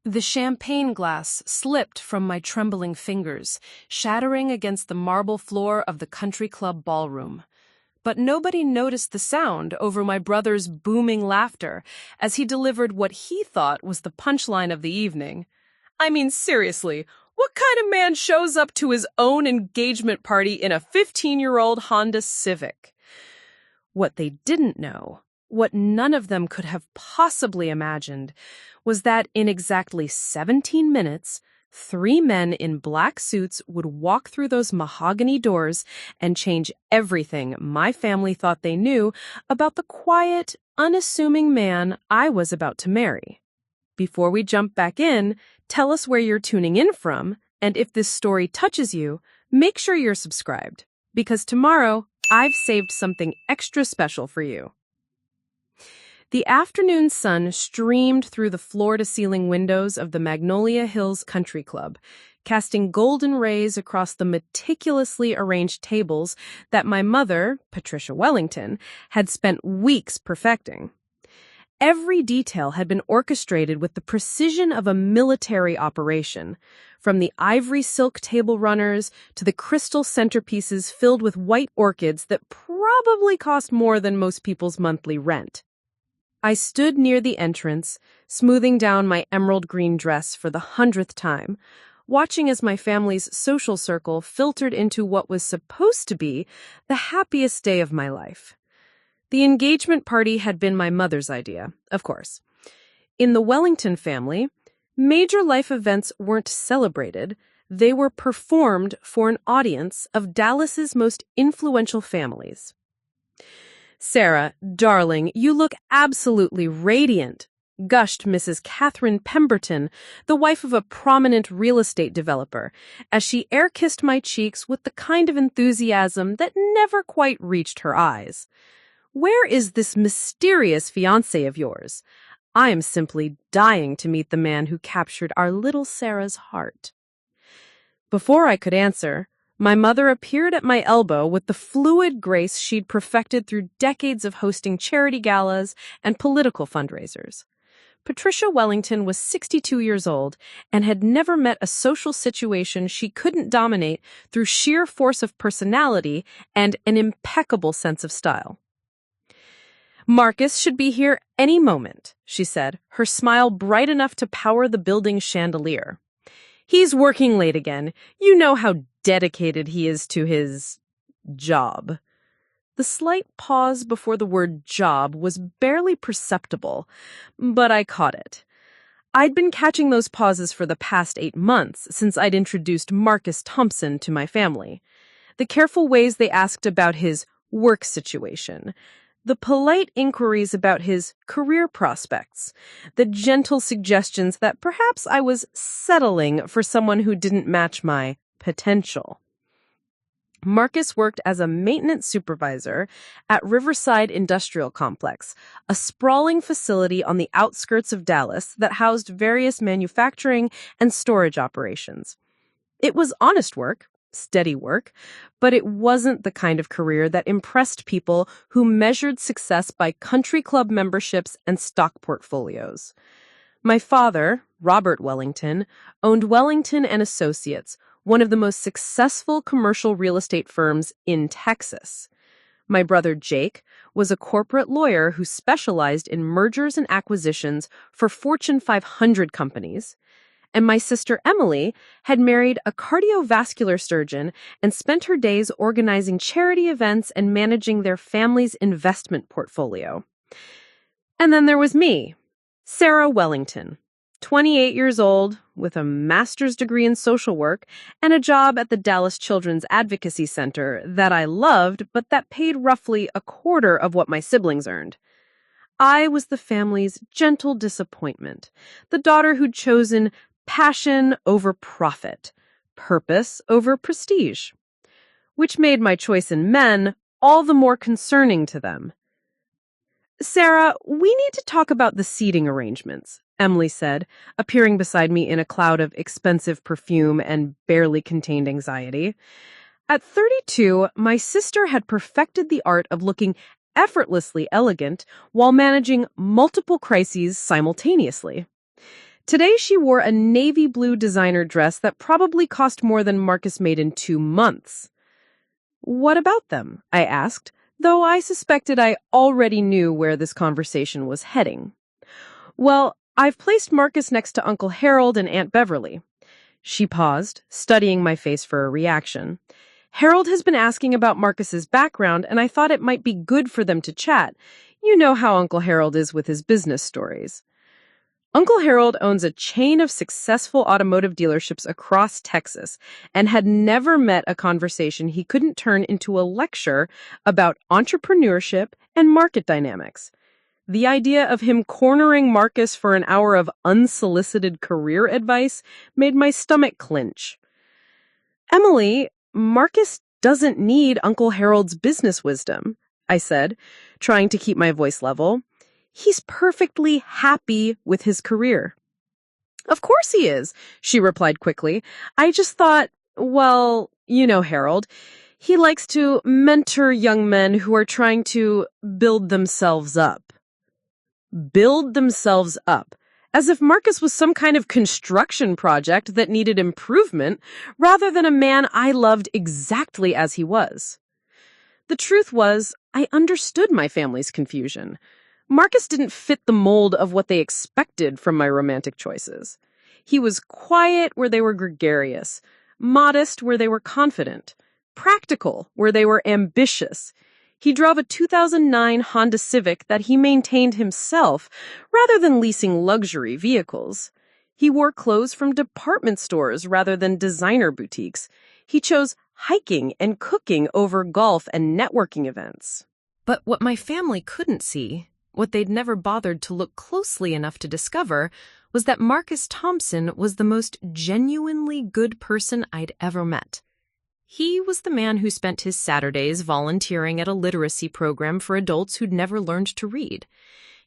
The champagne glass slipped from my trembling fingers, shattering against the marble floor of the country club ballroom. But nobody noticed the sound over my brother's booming laughter as he delivered what he thought was the punchline of the evening. I mean, seriously, what kind of man shows up to his own engagement party in a 15-year-old Honda Civic? What they didn't know, what none of them could have possibly imagined, was that in exactly 17 minutes, 3 men in black suits would walk through those mahogany doors and change everything my family thought they knew about the quiet, unassuming man I was about to marry. Before we jump back in, tell us where you're tuning in from, and if this story touches you, make sure you're subscribed, because tomorrow I've saved something extra special for you. The afternoon sun streamed through the floor-to-ceiling windows of the Magnolia Hills Country Club, casting golden rays across the meticulously arranged tables that my mother, Patricia Wellington, had spent weeks perfecting. Every detail had been orchestrated with the precision of a military operation, from the ivory silk table runners to the crystal centerpieces filled with white orchids that probably cost more than most people's monthly rent. I stood near the entrance, smoothing down my emerald green dress for the 100th time, watching as my family's social circle filtered into what was supposed to be the happiest day of my life. The engagement party had been my mother's idea, of course. In the Wellington family, major life events weren't celebrated, they were performed for an audience of Dallas's most influential families. "Sarah, darling, you look absolutely radiant," gushed Mrs. Catherine Pemberton, the wife of a prominent real estate developer, as she air-kissed my cheeks with the kind of enthusiasm that never quite reached her eyes. "Where is this mysterious fiancé of yours? I am simply dying to meet the man who captured our little Sarah's heart." Before I could answer, my mother appeared at my elbow with the fluid grace she'd perfected through decades of hosting charity galas and political fundraisers. Patricia Wellington was 62 years old and had never met a social situation she couldn't dominate through sheer force of personality and an impeccable sense of style. "Marcus should be here any moment," she said, her smile bright enough to power the building's chandelier. "He's working late again. You know how dedicated he is to his job." The slight pause before the word job was barely perceptible, but I caught it. I'd been catching those pauses for the past 8 months since I'd introduced Marcus Thompson to my family. The careful ways they asked about his work situation, the polite inquiries about his career prospects, the gentle suggestions that perhaps I was settling for someone who didn't match my potential. Marcus worked as a maintenance supervisor at Riverside Industrial Complex, a sprawling facility on the outskirts of Dallas that housed various manufacturing and storage operations. It was honest work, steady work, but it wasn't the kind of career that impressed people who measured success by country club memberships and stock portfolios. My father, Robert Wellington, owned Wellington and Associates, one of the most successful commercial real estate firms in Texas. My brother Jake was a corporate lawyer who specialized in mergers and acquisitions for Fortune 500 companies. And my sister Emily had married a cardiovascular surgeon and spent her days organizing charity events and managing their family's investment portfolio. And then there was me, Sarah Wellington, 28 years old, with a master's degree in social work and a job at the Dallas Children's Advocacy Center that I loved, but that paid roughly a quarter of what my siblings earned. I was the family's gentle disappointment, the daughter who'd chosen passion over profit, purpose over prestige, which made my choice in men all the more concerning to them. "Sarah, we need to talk about the seating arrangements," Emily said, appearing beside me in a cloud of expensive perfume and barely contained anxiety. At 32, my sister had perfected the art of looking effortlessly elegant while managing multiple crises simultaneously. Today she wore a navy blue designer dress that probably cost more than Marcus made in 2 months. What about them? I asked, though I suspected I already knew where this conversation was heading. Well, I've placed Marcus next to Uncle Harold and Aunt Beverly. She paused, studying my face for a reaction. Harold has been asking about Marcus's background, and I thought it might be good for them to chat. You know how Uncle Harold is with his business stories. Uncle Harold owns a chain of successful automotive dealerships across Texas and had never met a conversation he couldn't turn into a lecture about entrepreneurship and market dynamics. The idea of him cornering Marcus for an hour of unsolicited career advice made my stomach clench. Emily, Marcus doesn't need Uncle Harold's business wisdom, I said, trying to keep my voice level. He's perfectly happy with his career. Of course he is, she replied quickly. I just thought, well, you know Harold. He likes to mentor young men who are trying to build themselves up. Build themselves up, as if Marcus was some kind of construction project that needed improvement, rather than a man I loved exactly as he was. The truth was, I understood my family's confusion. Marcus didn't fit the mold of what they expected from my romantic choices. He was quiet where they were gregarious, modest where they were confident, practical where they were ambitious. He drove a 2009 Honda Civic that he maintained himself rather than leasing luxury vehicles. He wore clothes from department stores rather than designer boutiques. He chose hiking and cooking over golf and networking events. But what my family couldn't see, what they'd never bothered to look closely enough to discover, was that Marcus Thompson was the most genuinely good person I'd ever met. He was the man who spent his Saturdays volunteering at a literacy program for adults who'd never learned to read.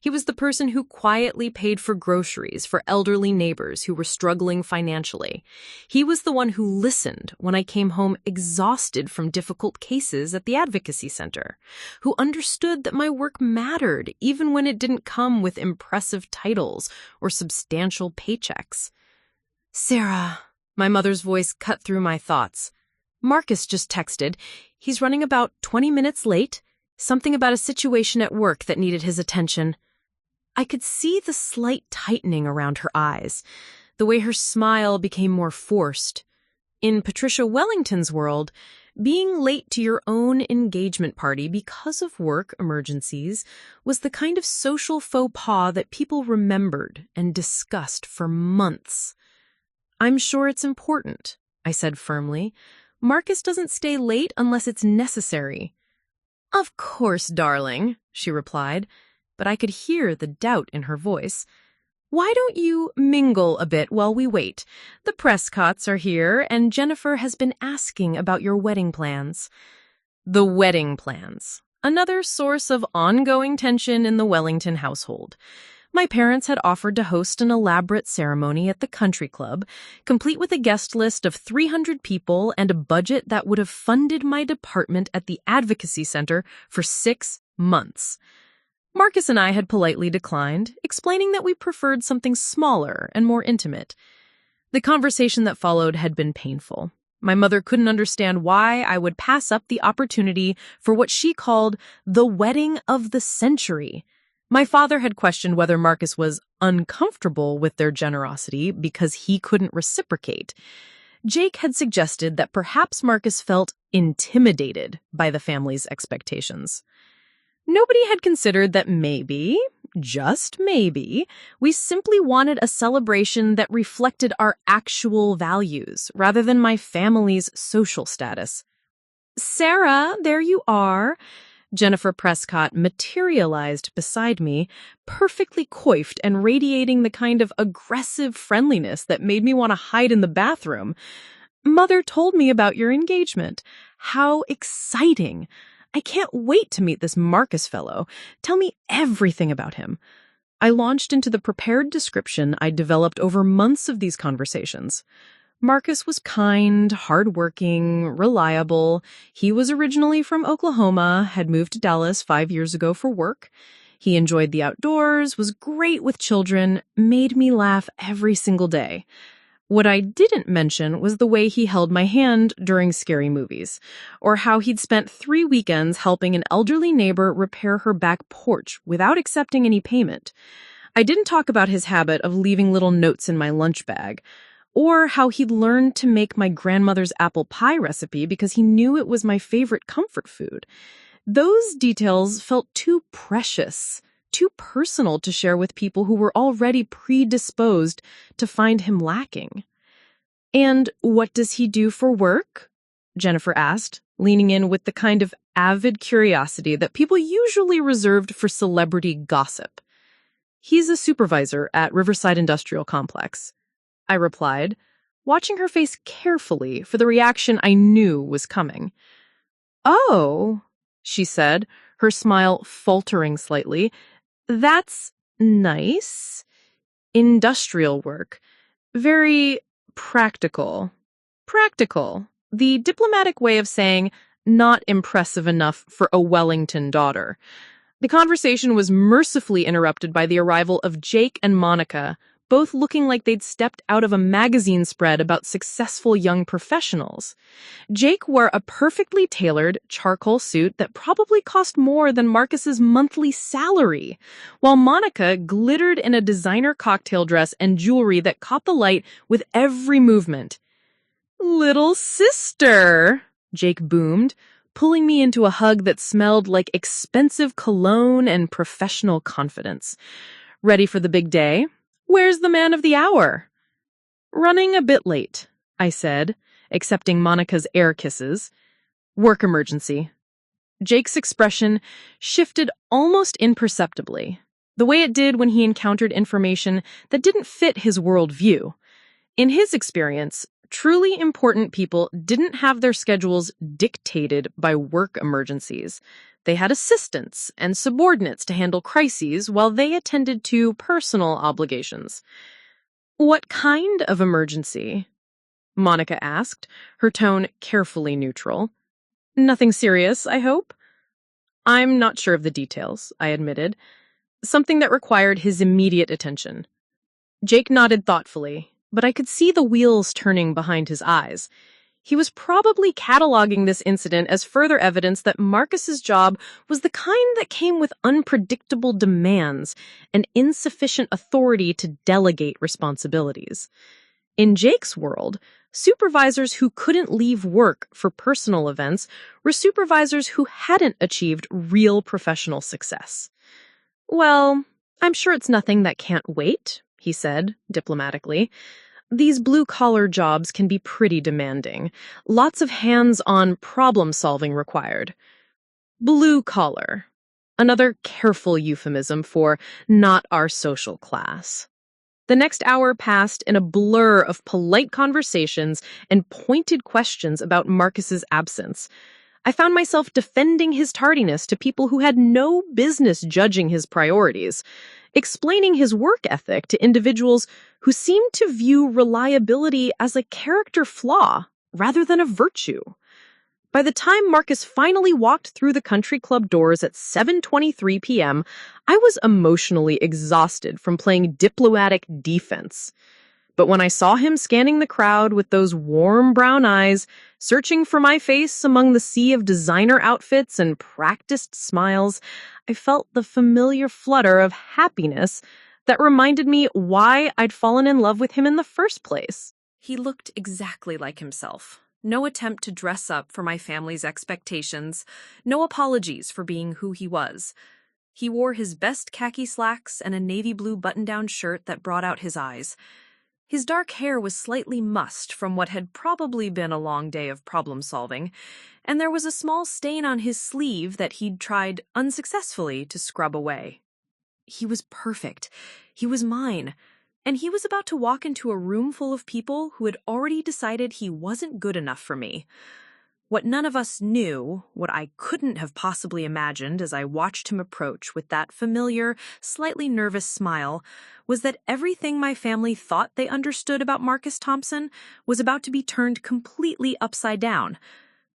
He was the person who quietly paid for groceries for elderly neighbors who were struggling financially. He was the one who listened when I came home exhausted from difficult cases at the advocacy center, who understood that my work mattered even when it didn't come with impressive titles or substantial paychecks. Sarah, my mother's voice cut through my thoughts. Marcus just texted. He's running about 20 minutes late. Something about a situation at work that needed his attention. I could see the slight tightening around her eyes, the way her smile became more forced. In Patricia Wellington's world, being late to your own engagement party because of work emergencies was the kind of social faux pas that people remembered and discussed for months. I'm sure it's important, I said firmly. Marcus doesn't stay late unless it's necessary. Of course, darling, she replied, but I could hear the doubt in her voice. Why don't you mingle a bit while we wait? The Prescotts are here, and Jennifer has been asking about your wedding plans. The wedding plans. Another source of ongoing tension in the Wellington household. My parents had offered to host an elaborate ceremony at the country club, complete with a guest list of 300 people and a budget that would have funded my department at the advocacy center for 6 months. Marcus and I had politely declined, explaining that we preferred something smaller and more intimate. The conversation that followed had been painful. My mother couldn't understand why I would pass up the opportunity for what she called the wedding of the century. My father had questioned whether Marcus was uncomfortable with their generosity because he couldn't reciprocate. Jake had suggested that perhaps Marcus felt intimidated by the family's expectations. Nobody had considered that maybe, just maybe, we simply wanted a celebration that reflected our actual values rather than my family's social status. Sarah, there you are. Jennifer Prescott materialized beside me, perfectly coiffed and radiating the kind of aggressive friendliness that made me want to hide in the bathroom. Mother told me about your engagement. How exciting! I can't wait to meet this Marcus fellow. Tell me everything about him. I launched into the prepared description I'd developed over months of these conversations. Marcus was kind, hardworking, reliable. He was originally from Oklahoma, had moved to Dallas 5 years ago for work. He enjoyed the outdoors, was great with children, made me laugh every single day. What I didn't mention was the way he held my hand during scary movies, or how he'd spent 3 weekends helping an elderly neighbor repair her back porch without accepting any payment. I didn't talk about his habit of leaving little notes in my lunch bag, or how he'd learned to make my grandmother's apple pie recipe because he knew it was my favorite comfort food. Those details felt too precious, too personal to share with people who were already predisposed to find him lacking. "And what does he do for work?" Jennifer asked, leaning in with the kind of avid curiosity that people usually reserved for celebrity gossip. "He's a supervisor at Riverside Industrial Complex," I replied, watching her face carefully for the reaction I knew was coming. "Oh," she said, her smile faltering slightly. "That's nice. Industrial work. Very practical." Practical. The diplomatic way of saying not impressive enough for a Wellington daughter. The conversation was mercifully interrupted by the arrival of Jake and Monica, both looking like they'd stepped out of a magazine spread about successful young professionals. Jake wore a perfectly tailored charcoal suit that probably cost more than Marcus's monthly salary, while Monica glittered in a designer cocktail dress and jewelry that caught the light with every movement. "Little sister," Jake boomed, pulling me into a hug that smelled like expensive cologne and professional confidence. "Ready for the big day? Where's the man of the hour?" "Running a bit late," I said, accepting Monica's air kisses. "Work emergency." Jake's expression shifted almost imperceptibly, the way it did when he encountered information that didn't fit his worldview. In his experience, truly important people didn't have their schedules dictated by work emergencies. They had assistants and subordinates to handle crises while they attended to personal obligations. "What kind of emergency?" Monica asked, her tone carefully neutral. "Nothing serious, I hope?" "I'm not sure of the details," I admitted. "Something that required his immediate attention." Jake nodded thoughtfully, but I could see the wheels turning behind his eyes. He was probably cataloging this incident as further evidence that Marcus's job was the kind that came with unpredictable demands and insufficient authority to delegate responsibilities. In Jake's world, supervisors who couldn't leave work for personal events were supervisors who hadn't achieved real professional success. "Well, I'm sure it's nothing that can't wait," he said, diplomatically. "These blue-collar jobs can be pretty demanding. Lots of hands-on problem-solving required." Blue-collar. Another careful euphemism for not our social class. The next hour passed in a blur of polite conversations and pointed questions about Marcus's absence. I found myself defending his tardiness to people who had no business judging his priorities, explaining his work ethic to individuals who seemed to view reliability as a character flaw rather than a virtue. By the time Marcus finally walked through the country club doors at 7:23 p.m., I was emotionally exhausted from playing diplomatic defense. But when I saw him scanning the crowd with those warm brown eyes, searching for my face among the sea of designer outfits and practiced smiles, I felt the familiar flutter of happiness that reminded me why I'd fallen in love with him in the first place. He looked exactly like himself. No attempt to dress up for my family's expectations, no apologies for being who he was. He wore his best khaki slacks and a navy blue button-down shirt that brought out his eyes. His dark hair was slightly mussed from what had probably been a long day of problem-solving, and there was a small stain on his sleeve that he'd tried unsuccessfully to scrub away. He was perfect. He was mine. And he was about to walk into a room full of people who had already decided he wasn't good enough for me. What none of us knew, what I couldn't have possibly imagined as I watched him approach with that familiar, slightly nervous smile, was that everything my family thought they understood about Marcus Thompson was about to be turned completely upside down.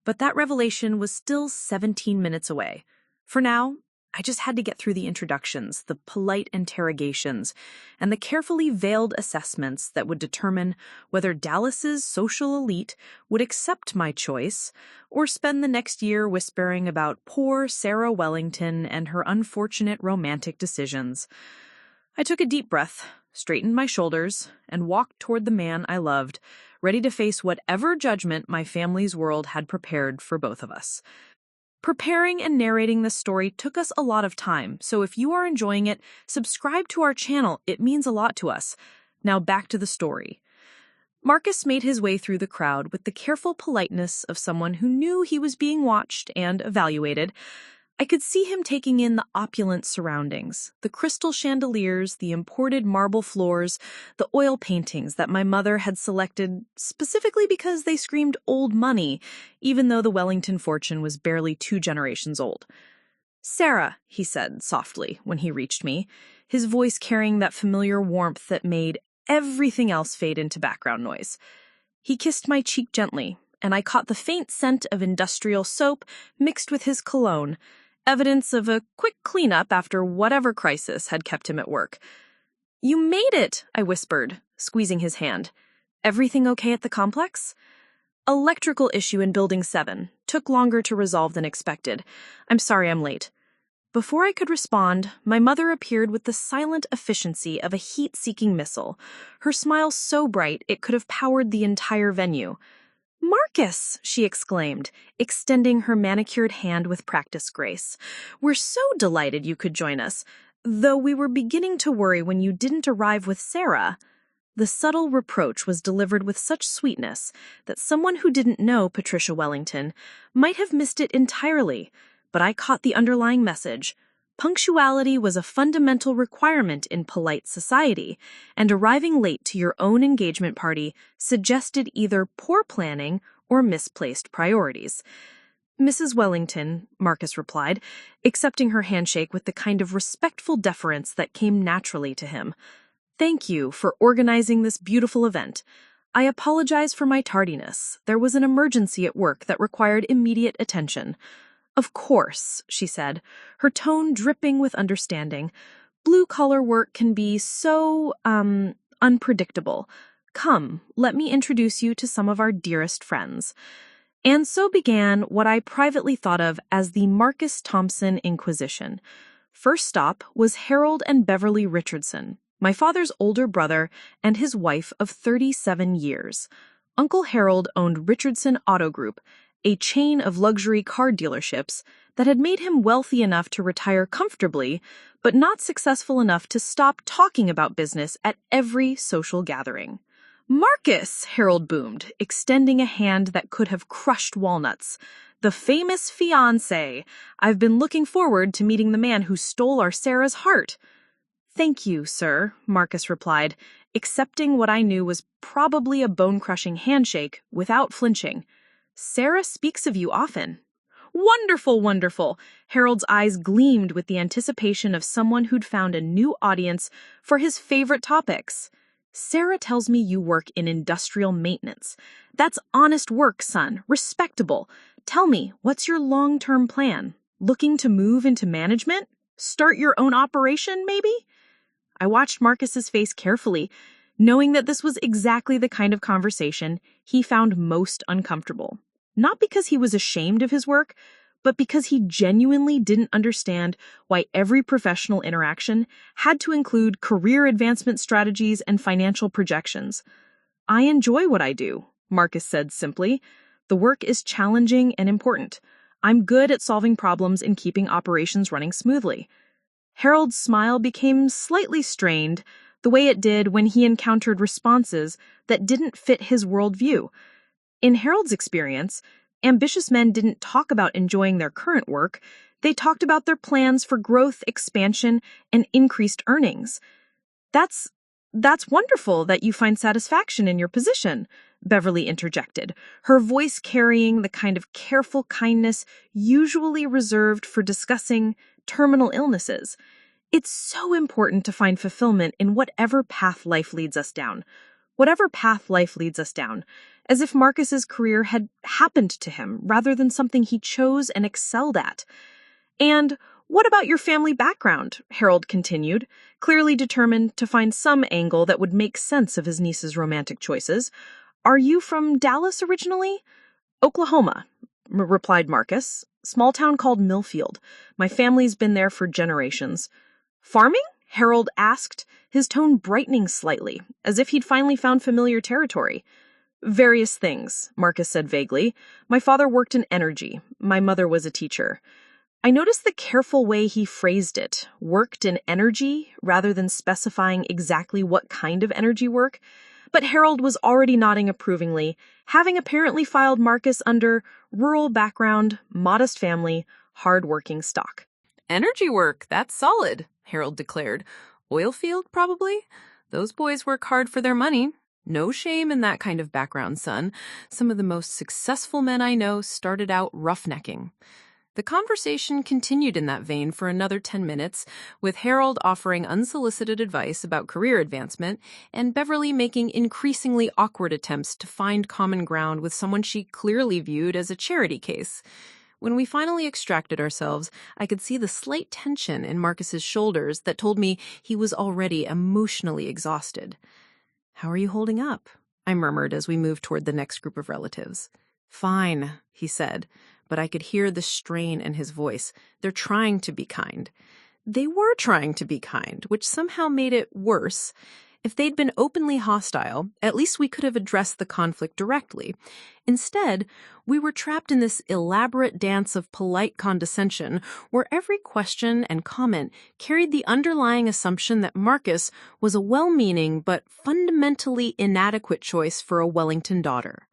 But that revelation was still 17 minutes away. For now, I just had to get through the introductions, the polite interrogations, and the carefully veiled assessments that would determine whether Dallas's social elite would accept my choice or spend the next year whispering about poor Sarah Wellington and her unfortunate romantic decisions. I took a deep breath, straightened my shoulders, and walked toward the man I loved, ready to face whatever judgment my family's world had prepared for both of us. Preparing and narrating this story took us a lot of time, so if you are enjoying it, subscribe to our channel. It means a lot to us. Now back to the story. Marcus made his way through the crowd with the careful politeness of someone who knew he was being watched and evaluated. I could see him taking in the opulent surroundings, the crystal chandeliers, the imported marble floors, the oil paintings that my mother had selected specifically because they screamed old money, even though the Wellington fortune was barely 2 generations old. "Sarah," he said softly when he reached me, his voice carrying that familiar warmth that made everything else fade into background noise. He kissed my cheek gently, and I caught the faint scent of industrial soap mixed with his cologne, evidence of a quick cleanup after whatever crisis had kept him at work. "You made it," I whispered, squeezing his hand. "Everything okay at the complex?" "Electrical issue in Building 7. Took longer to resolve than expected. I'm sorry I'm late." Before I could respond, my mother appeared with the silent efficiency of a heat-seeking missile, her smile so bright it could have powered the entire venue. "Marcus," she exclaimed, extending her manicured hand with practiced grace. "We're so delighted you could join us, though we were beginning to worry when you didn't arrive with Sarah." The subtle reproach was delivered with such sweetness that someone who didn't know Patricia Wellington might have missed it entirely, but I caught the underlying message. Punctuality was a fundamental requirement in polite society, and arriving late to your own engagement party suggested either poor planning or misplaced priorities. "Mrs. Wellington," Marcus replied, accepting her handshake with the kind of respectful deference that came naturally to him. "Thank you for organizing this beautiful event. I apologize for my tardiness. There was an emergency at work that required immediate attention." "Of course," she said, her tone dripping with understanding. "Blue-collar work can be so, unpredictable. Come, let me introduce you to some of our dearest friends." And so began what I privately thought of as the Marcus Thompson Inquisition. First stop was Harold and Beverly Richardson, my father's older brother and his wife of 37 years. Uncle Harold owned Richardson Auto Group, a chain of luxury car dealerships that had made him wealthy enough to retire comfortably, but not successful enough to stop talking about business at every social gathering. "Marcus," Harold boomed, extending a hand that could have crushed walnuts. "The famous Fiancé. I've been looking forward to meeting the man who stole our Sarah's heart." "Thank you, sir," Marcus replied, accepting what I knew was probably a bone-crushing handshake without flinching. "Sarah speaks of you often." "Wonderful, wonderful." Harold's eyes gleamed with the anticipation of someone who'd found a new audience for his favorite topics. "Sarah tells me you work in industrial maintenance. That's honest work, son. Respectable. Tell me, what's your long-term plan? Looking to move into management? Start your own operation, maybe?" I watched Marcus's face carefully, knowing that this was exactly the kind of conversation he found most uncomfortable. Not because he was ashamed of his work, but because he genuinely didn't understand why every professional interaction had to include career advancement strategies and financial projections. "I enjoy what I do," Marcus said simply. "The work is challenging and important. I'm good at solving problems and keeping operations running smoothly." Harold's smile became slightly strained, the way it did when he encountered responses that didn't fit his worldview. In Harold's experience, ambitious men didn't talk about enjoying their current work. They talked about their plans for growth, expansion, and increased earnings. That's wonderful that you find satisfaction in your position," Beverly interjected, her voice carrying the kind of careful kindness usually reserved for discussing terminal illnesses. "It's so important to find fulfillment in whatever path life leads us down. Whatever path life leads us down, as if Marcus's career had happened to him rather than something he chose and excelled at. And What about your family background? Harold continued, clearly determined to find some angle that would make sense of his niece's romantic choices. Are you from Dallas originally? Oklahoma, replied Marcus. Small town called Millfield. My family's been there for generations. Farming? Harold asked, his tone brightening slightly, as if he'd finally found familiar territory. Various things, Marcus said vaguely. My father worked in energy. My mother was a teacher. I noticed the careful way he phrased it, worked in energy, rather than specifying exactly what kind of energy work. But Harold was already nodding approvingly, having apparently filed Marcus under rural background, modest family, hard-working stock. Energy work, that's solid, Harold declared. Oil field, probably? Those boys work hard for their money. No shame in that kind of background, son. Some of the most successful men I know started out roughnecking. The conversation continued in that vein for another 10 minutes, with Harold offering unsolicited advice about career advancement and Beverly making increasingly awkward attempts to find common ground with someone she clearly viewed as a charity case. When we finally extracted ourselves, I could see the slight tension in Marcus's shoulders that told me he was already emotionally exhausted. "How are you holding up?" I murmured as we moved toward the next group of relatives. "Fine," he said, but I could hear the strain in his voice. They're trying to be kind. They were trying to be kind, which somehow made it worse. If they'd been openly hostile, at least we could have addressed the conflict directly. Instead, we were trapped in this elaborate dance of polite condescension where every question and comment carried the underlying assumption that Marcus was a well-meaning but fundamentally inadequate choice for a Wellington daughter.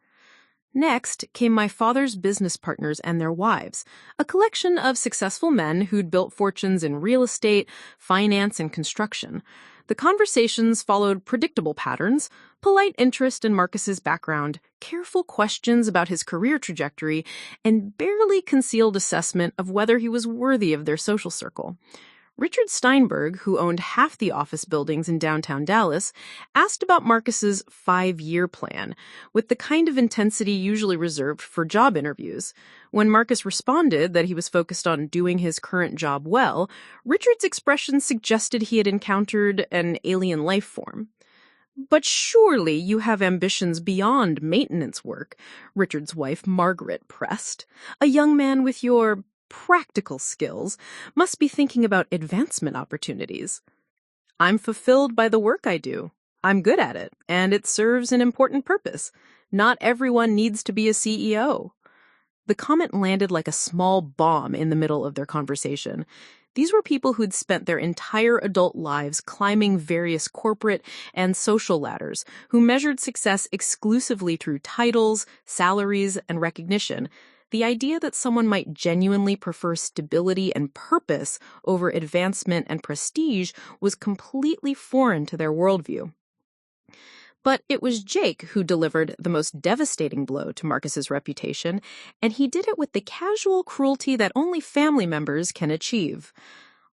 Next came my father's business partners and their wives, a collection of successful men who'd built fortunes in real estate, finance, and construction. The conversations followed predictable patterns: polite interest in Marcus's background, careful questions about his career trajectory, and barely concealed assessment of whether he was worthy of their social circle. Richard Steinberg, who owned half the office buildings in downtown Dallas, asked about Marcus's 5-year plan, with the kind of intensity usually reserved for job interviews. When Marcus responded that he was focused on doing his current job well, Richard's expression suggested he had encountered an alien life form. "But surely you have ambitions beyond maintenance work," Richard's wife Margaret pressed. "A young man with your practical skills must be thinking about advancement opportunities." "I'm fulfilled by the work I do. I'm good at it, and it serves an important purpose. Not everyone needs to be a CEO." The comment landed like a small bomb in the middle of their conversation. These were people who'd spent their entire adult lives climbing various corporate and social ladders, who measured success exclusively through titles, salaries, and recognition. The idea that someone might genuinely prefer stability and purpose over advancement and prestige was completely foreign to their worldview. But it was Jake who delivered the most devastating blow to Marcus's reputation, and he did it with the casual cruelty that only family members can achieve.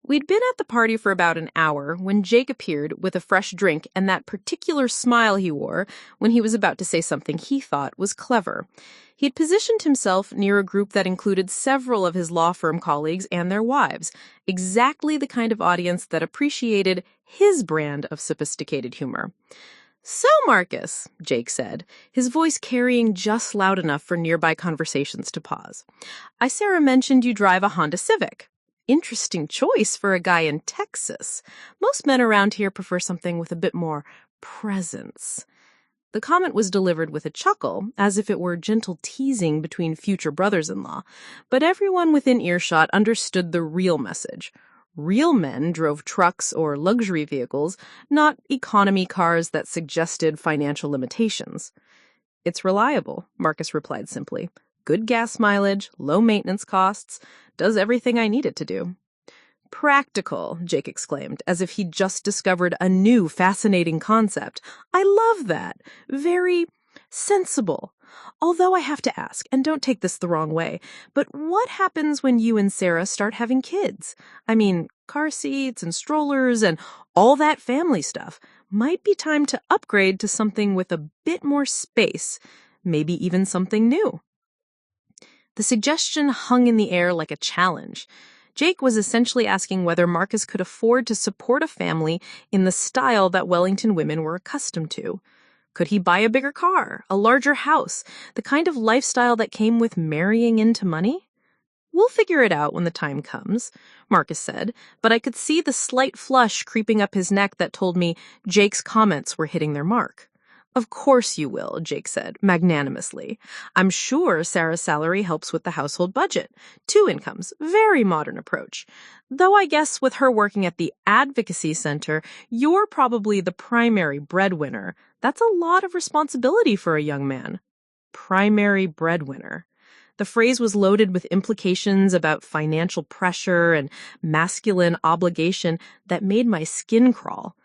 We'd been at the party for about an hour when Jake appeared with a fresh drink and that particular smile he wore when he was about to say something he thought was clever. He'd positioned himself near a group that included several of his law firm colleagues and their wives, exactly the kind of audience that appreciated his brand of sophisticated humor. "So, Marcus," Jake said, his voice carrying just loud enough for nearby conversations to pause, "Sarah mentioned you drive a Honda Civic. Interesting choice for a guy in Texas. Most men around here prefer something with a bit more presence." The comment was delivered with a chuckle, as if it were gentle teasing between future brothers-in-law, but everyone within earshot understood the real message. Real men drove trucks or luxury vehicles, not economy cars that suggested financial limitations. "It's reliable," Marcus replied simply. "Good gas mileage, low maintenance costs, does everything I need it to do." "Practical," Jake exclaimed, as if he'd just discovered a new fascinating concept. "I love that. Very sensible. Although I have to ask, and don't take this the wrong way, but what happens when you and Sarah start having kids? I mean, car seats and strollers and all that family stuff. Might be time to upgrade to something with a bit more space, maybe even something new." The suggestion hung in the air like a challenge. Jake was essentially asking whether Marcus could afford to support a family in the style that Wellington women were accustomed to. Could he buy a bigger car, a larger house, the kind of lifestyle that came with marrying into money? "We'll figure it out when the time comes," Marcus said, but I could see the slight flush creeping up his neck that told me Jake's comments were hitting their mark. "Of course you will," Jake said, magnanimously. "I'm sure Sarah's salary helps with the household budget. 2 incomes, very modern approach. Though I guess with her working at the advocacy center, you're probably the primary breadwinner. That's a lot of responsibility for a young man." Primary breadwinner. The phrase was loaded with implications about financial pressure and masculine obligation that made my skin crawl.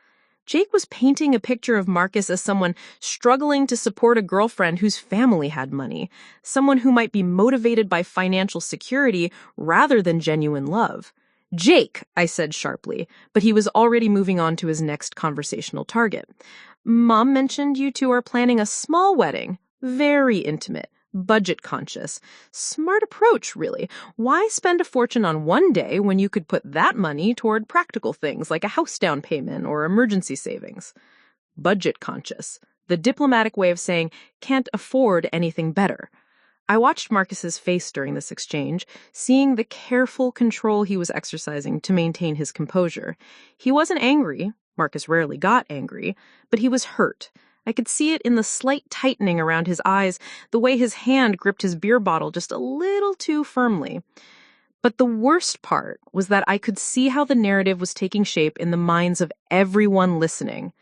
Jake was painting a picture of Marcus as someone struggling to support a girlfriend whose family had money, someone who might be motivated by financial security rather than genuine love. "Jake," I said sharply, but he was already moving on to his next conversational target. "Mom mentioned you two are planning a small wedding, very intimate. Budget conscious. Smart approach, really. Why spend a fortune on one day when you could put that money toward practical things like a house down payment or emergency savings?" Budget conscious. The diplomatic way of saying, can't afford anything better. I watched Marcus's face during this exchange, seeing the careful control he was exercising to maintain his composure. He wasn't angry. Marcus rarely got angry, but he was hurt. I could see it in the slight tightening around his eyes, the way his hand gripped his beer bottle just a little too firmly. But the worst part was that I could see how the narrative was taking shape in the minds of everyone listening.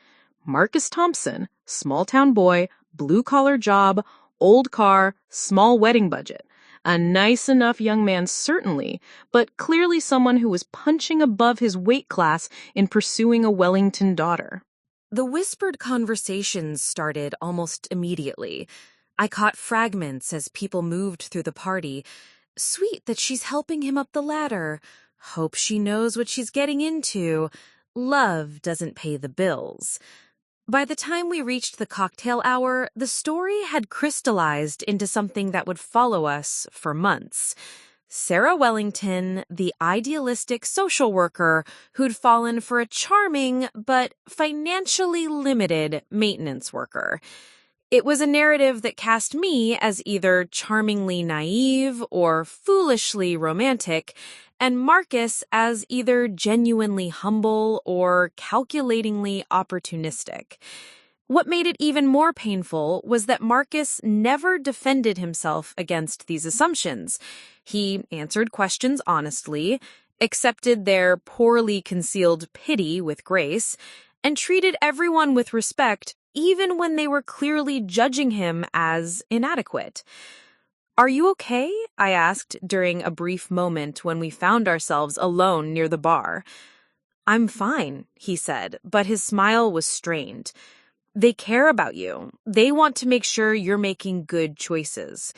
Marcus Thompson, small-town boy, blue-collar job, old car, small wedding budget. A nice enough young man, certainly, but clearly someone who was punching above his weight class in pursuing a Wellington daughter. The whispered conversations started almost immediately. I caught fragments as people moved through the party. "Sweet that she's helping him up the ladder. Hope she knows what she's getting into. Love doesn't pay the bills." By the time we reached the cocktail hour, the story had crystallized into something that would follow us for months. Sarah Wellington, the idealistic social worker who'd fallen for a charming but financially limited maintenance worker. It was a narrative that cast me as either charmingly naive or foolishly romantic, and Marcus as either genuinely humble or calculatingly opportunistic. What made it even more painful was that Marcus never defended himself against these assumptions. He answered questions honestly, accepted their poorly concealed pity with grace, and treated everyone with respect even when they were clearly judging him as inadequate. "Are you okay?" I asked during a brief moment when we found ourselves alone near the bar. "I'm fine," he said, but his smile was strained. "They care about you. They want to make sure you're making good choices."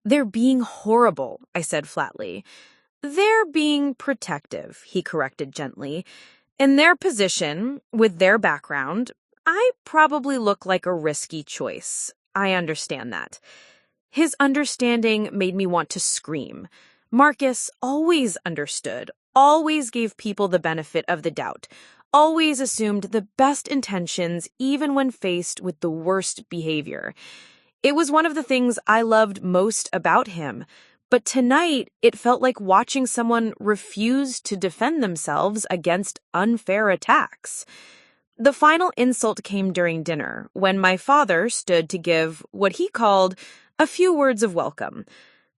"They're being horrible," I said flatly. "They're being protective," he corrected gently. "In their position, with their background, I probably look like a risky choice. I understand that." His understanding made me want to scream. Marcus always understood, always gave people the benefit of the doubt, always assumed the best intentions even when faced with the worst behavior. It was one of the things I loved most about him, but tonight it felt like watching someone refuse to defend themselves against unfair attacks. The final insult came during dinner, when my father stood to give what he called a few words of welcome.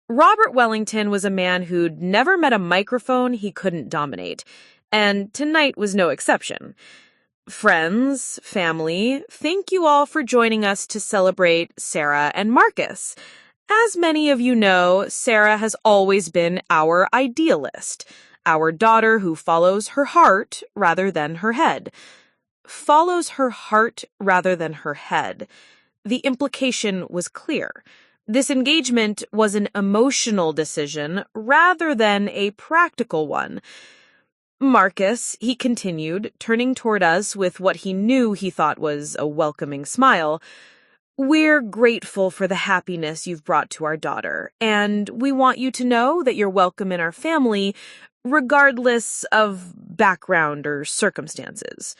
Robert Wellington was a man who'd never met a microphone he couldn't dominate, and tonight was no exception. "Friends, family, thank you all for joining us to celebrate Sarah and Marcus. As many of you know, Sarah has always been our idealist, our daughter who follows her heart rather than her head." Follows her heart rather than her head. The implication was clear. This engagement was an emotional decision rather than a practical one. "Marcus," he continued, turning toward us with what he knew he thought was a welcoming smile, "we're grateful for the happiness you've brought to our daughter, and we want you to know that you're welcome in our family, regardless of background or circumstances.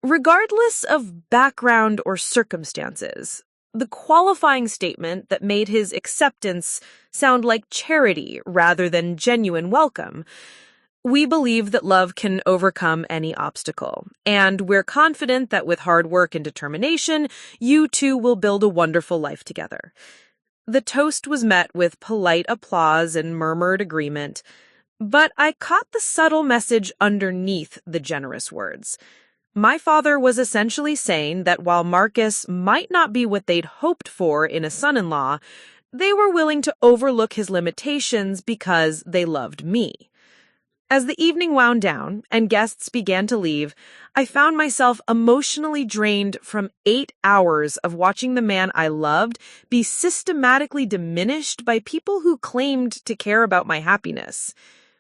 Regardless of background or circumstances, the qualifying statement that made his acceptance sound like charity rather than genuine welcome. We believe that love can overcome any obstacle, and we're confident that with hard work and determination, you two will build a wonderful life together. The toast was met with polite applause and murmured agreement, but I caught the subtle message underneath the generous words. My father was essentially saying that while Marcus might not be what they'd hoped for in a son-in-law, they were willing to overlook his limitations because they loved me. As the evening wound down and guests began to leave, I found myself emotionally drained from 8 hours of watching the man I loved be systematically diminished by people who claimed to care about my happiness.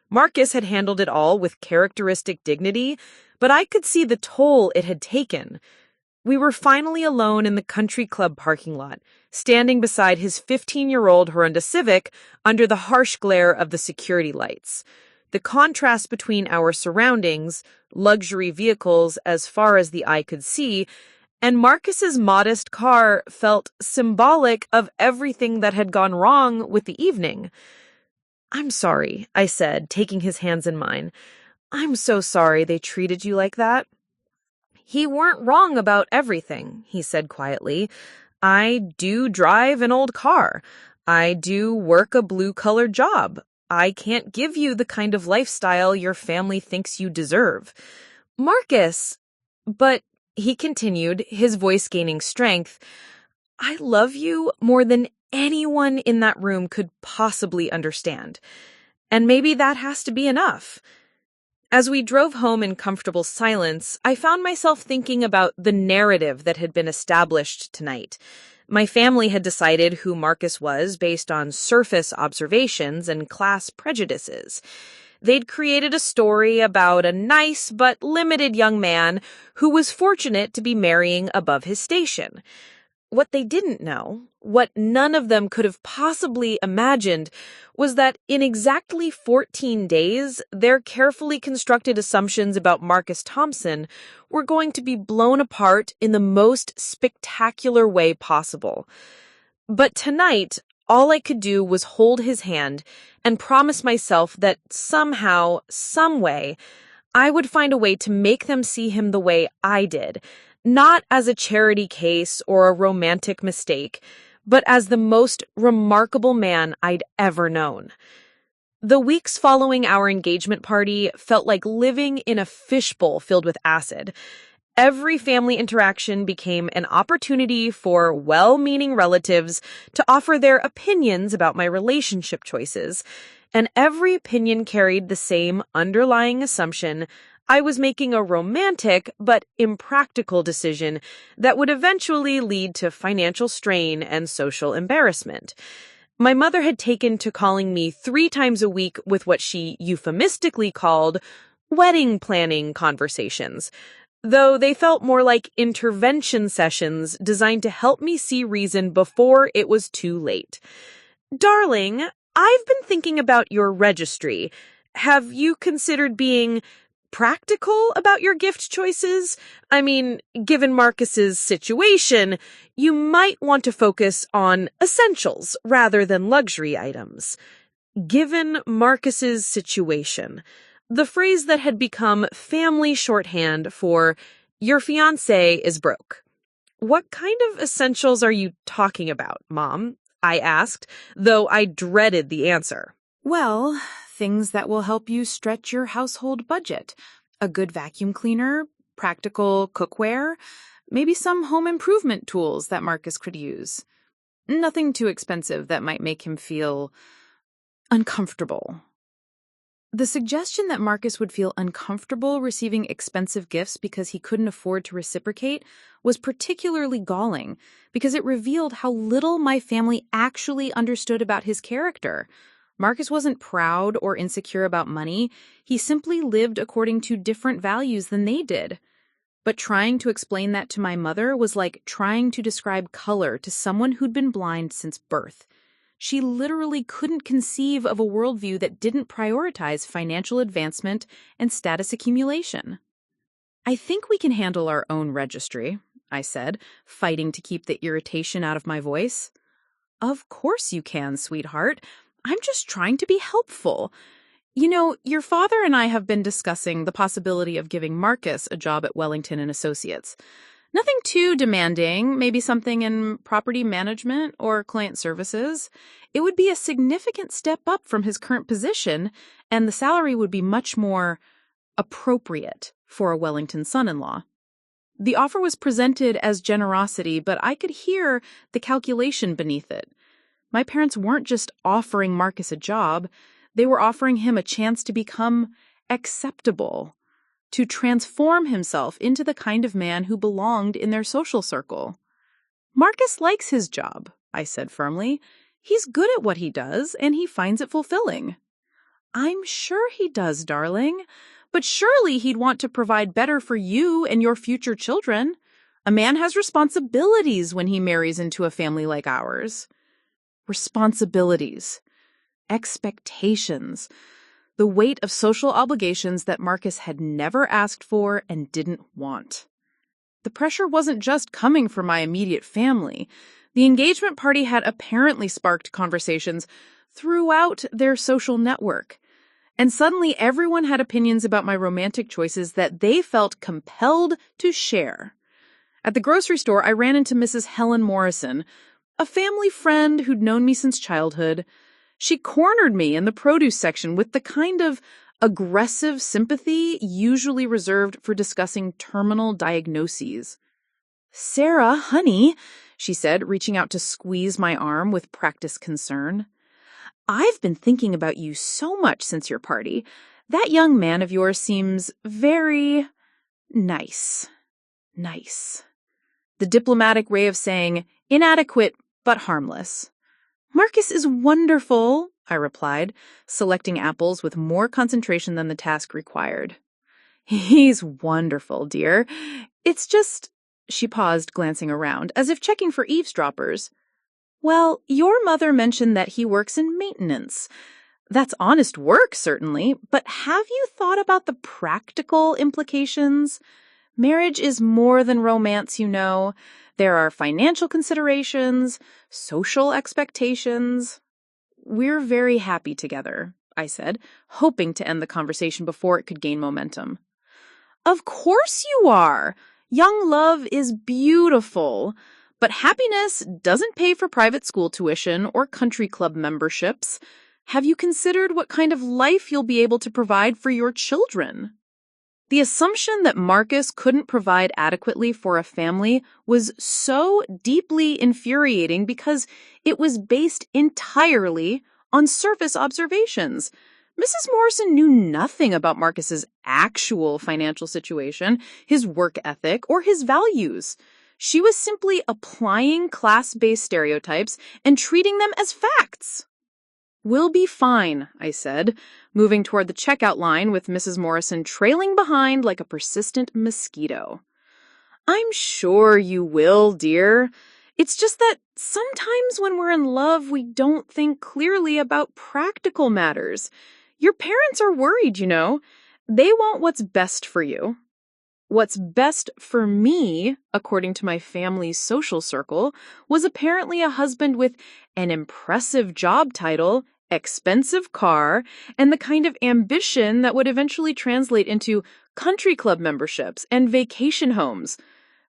Marcus had handled it all with characteristic dignity, but I could see the toll it had taken. We were finally alone in the country club parking lot, standing beside his 15-year-old Honda Civic under the harsh glare of the security lights. The contrast between our surroundings, luxury vehicles as far as the eye could see, and Marcus's modest car felt symbolic of everything that had gone wrong with the evening. "I'm sorry," I said, taking his hands in mine. "I'm so sorry they treated you like that." "He weren't wrong about everything," he said quietly. "I do drive an old car. I do work a blue-collar job. I can't give you the kind of lifestyle your family thinks you deserve." "Marcus," but he continued, his voice gaining strength, "I love you more than anyone in that room could possibly understand. And maybe that has to be enough." As we drove home in comfortable silence, I found myself thinking about the narrative that had been established tonight. My family had decided who Marcus was based on surface observations and class prejudices. They'd created a story about a nice but limited young man who was fortunate to be marrying above his station. What they didn't know, what none of them could have possibly imagined, was that in exactly 14 days, their carefully constructed assumptions about Marcus Thompson were going to be blown apart in the most spectacular way possible. But tonight, all I could do was hold his hand and promise myself that somehow, some way, I would find a way to make them see him the way I did, not as a charity case or a romantic mistake, but as the most remarkable man I'd ever known. The weeks following our engagement party felt like living in a fishbowl filled with acid. Every family interaction became an opportunity for well-meaning relatives to offer their opinions about my relationship choices, and every opinion carried the same underlying assumption: I was making a romantic but impractical decision that would eventually lead to financial strain and social embarrassment. My mother had taken to calling me 3 times a week with what she euphemistically called wedding planning conversations, though they felt more like intervention sessions designed to help me see reason before it was too late. "Darling, I've been thinking about your registry. Have you considered being practical about your gift choices? I mean, given Marcus's situation, you might want to focus on essentials rather than luxury items." Given Marcus's situation, the phrase that had become family shorthand for "your fiancé is broke." "What kind of essentials are you talking about, Mom?" I asked, though I dreaded the answer. "Well, things that will help you stretch your household budget. A good vacuum cleaner, practical cookware, maybe some home improvement tools that Marcus could use. Nothing too expensive that might make him feel uncomfortable." The suggestion that Marcus would feel uncomfortable receiving expensive gifts because he couldn't afford to reciprocate was particularly galling because it revealed how little my family actually understood about his character. Marcus wasn't proud or insecure about money. He simply lived according to different values than they did. But trying to explain that to my mother was like trying to describe color to someone who'd been blind since birth. She literally couldn't conceive of a worldview that didn't prioritize financial advancement and status accumulation. "I think we can handle our own registry," I said, fighting to keep the irritation out of my voice. "Of course you can, sweetheart. I'm just trying to be helpful. You know, your father and I have been discussing the possibility of giving Marcus a job at Wellington and Associates. Nothing too demanding, maybe something in property management or client services. It would be a significant step up from his current position, and the salary would be much more appropriate for a Wellington son-in-law." The offer was presented as generosity, but I could hear the calculation beneath it. My parents weren't just offering Marcus a job, they were offering him a chance to become acceptable, to transform himself into the kind of man who belonged in their social circle. "Marcus likes his job," I said firmly. "He's good at what he does, and he finds it fulfilling." "I'm sure he does, darling. But surely he'd want to provide better for you and your future children. A man has responsibilities when he marries into a family like ours." Responsibilities. Expectations. The weight of social obligations that Marcus had never asked for and didn't want. The pressure wasn't just coming from my immediate family. The engagement party had apparently sparked conversations throughout their social network. And suddenly everyone had opinions about my romantic choices that they felt compelled to share. At the grocery store, I ran into Mrs. Helen Morrison, a family friend who'd known me since childhood. She cornered me in the produce section with the kind of aggressive sympathy usually reserved for discussing terminal diagnoses. "Sarah, honey," she said, reaching out to squeeze my arm with practiced concern. "I've been thinking about you so much since your party. That young man of yours seems very nice." Nice. The diplomatic way of saying inadequate but harmless. "Marcus is wonderful," I replied, selecting apples with more concentration than the task required. "He's wonderful, dear. It's just—" She paused, glancing around, as if checking for eavesdroppers. "Well, your mother mentioned that he works in maintenance. That's honest work, certainly, but have you thought about the practical implications? Marriage is more than romance, you know. There are financial considerations, social expectations." "We're very happy together," I said, hoping to end the conversation before it could gain momentum. "Of course you are. Young love is beautiful. But happiness doesn't pay for private school tuition or country club memberships. Have you considered what kind of life you'll be able to provide for your children?" The assumption that Marcus couldn't provide adequately for a family was so deeply infuriating because it was based entirely on surface observations. Mrs. Morrison knew nothing about Marcus's actual financial situation, his work ethic, or his values. She was simply applying class-based stereotypes and treating them as facts. "We'll be fine," I said, moving toward the checkout line with Mrs. Morrison trailing behind like a persistent mosquito. "I'm sure you will, dear. It's just that sometimes when we're in love, we don't think clearly about practical matters. Your parents are worried, you know. They want what's best for you." What's best for me, according to my family's social circle, was apparently a husband with an impressive job title, expensive car, and the kind of ambition that would eventually translate into country club memberships and vacation homes.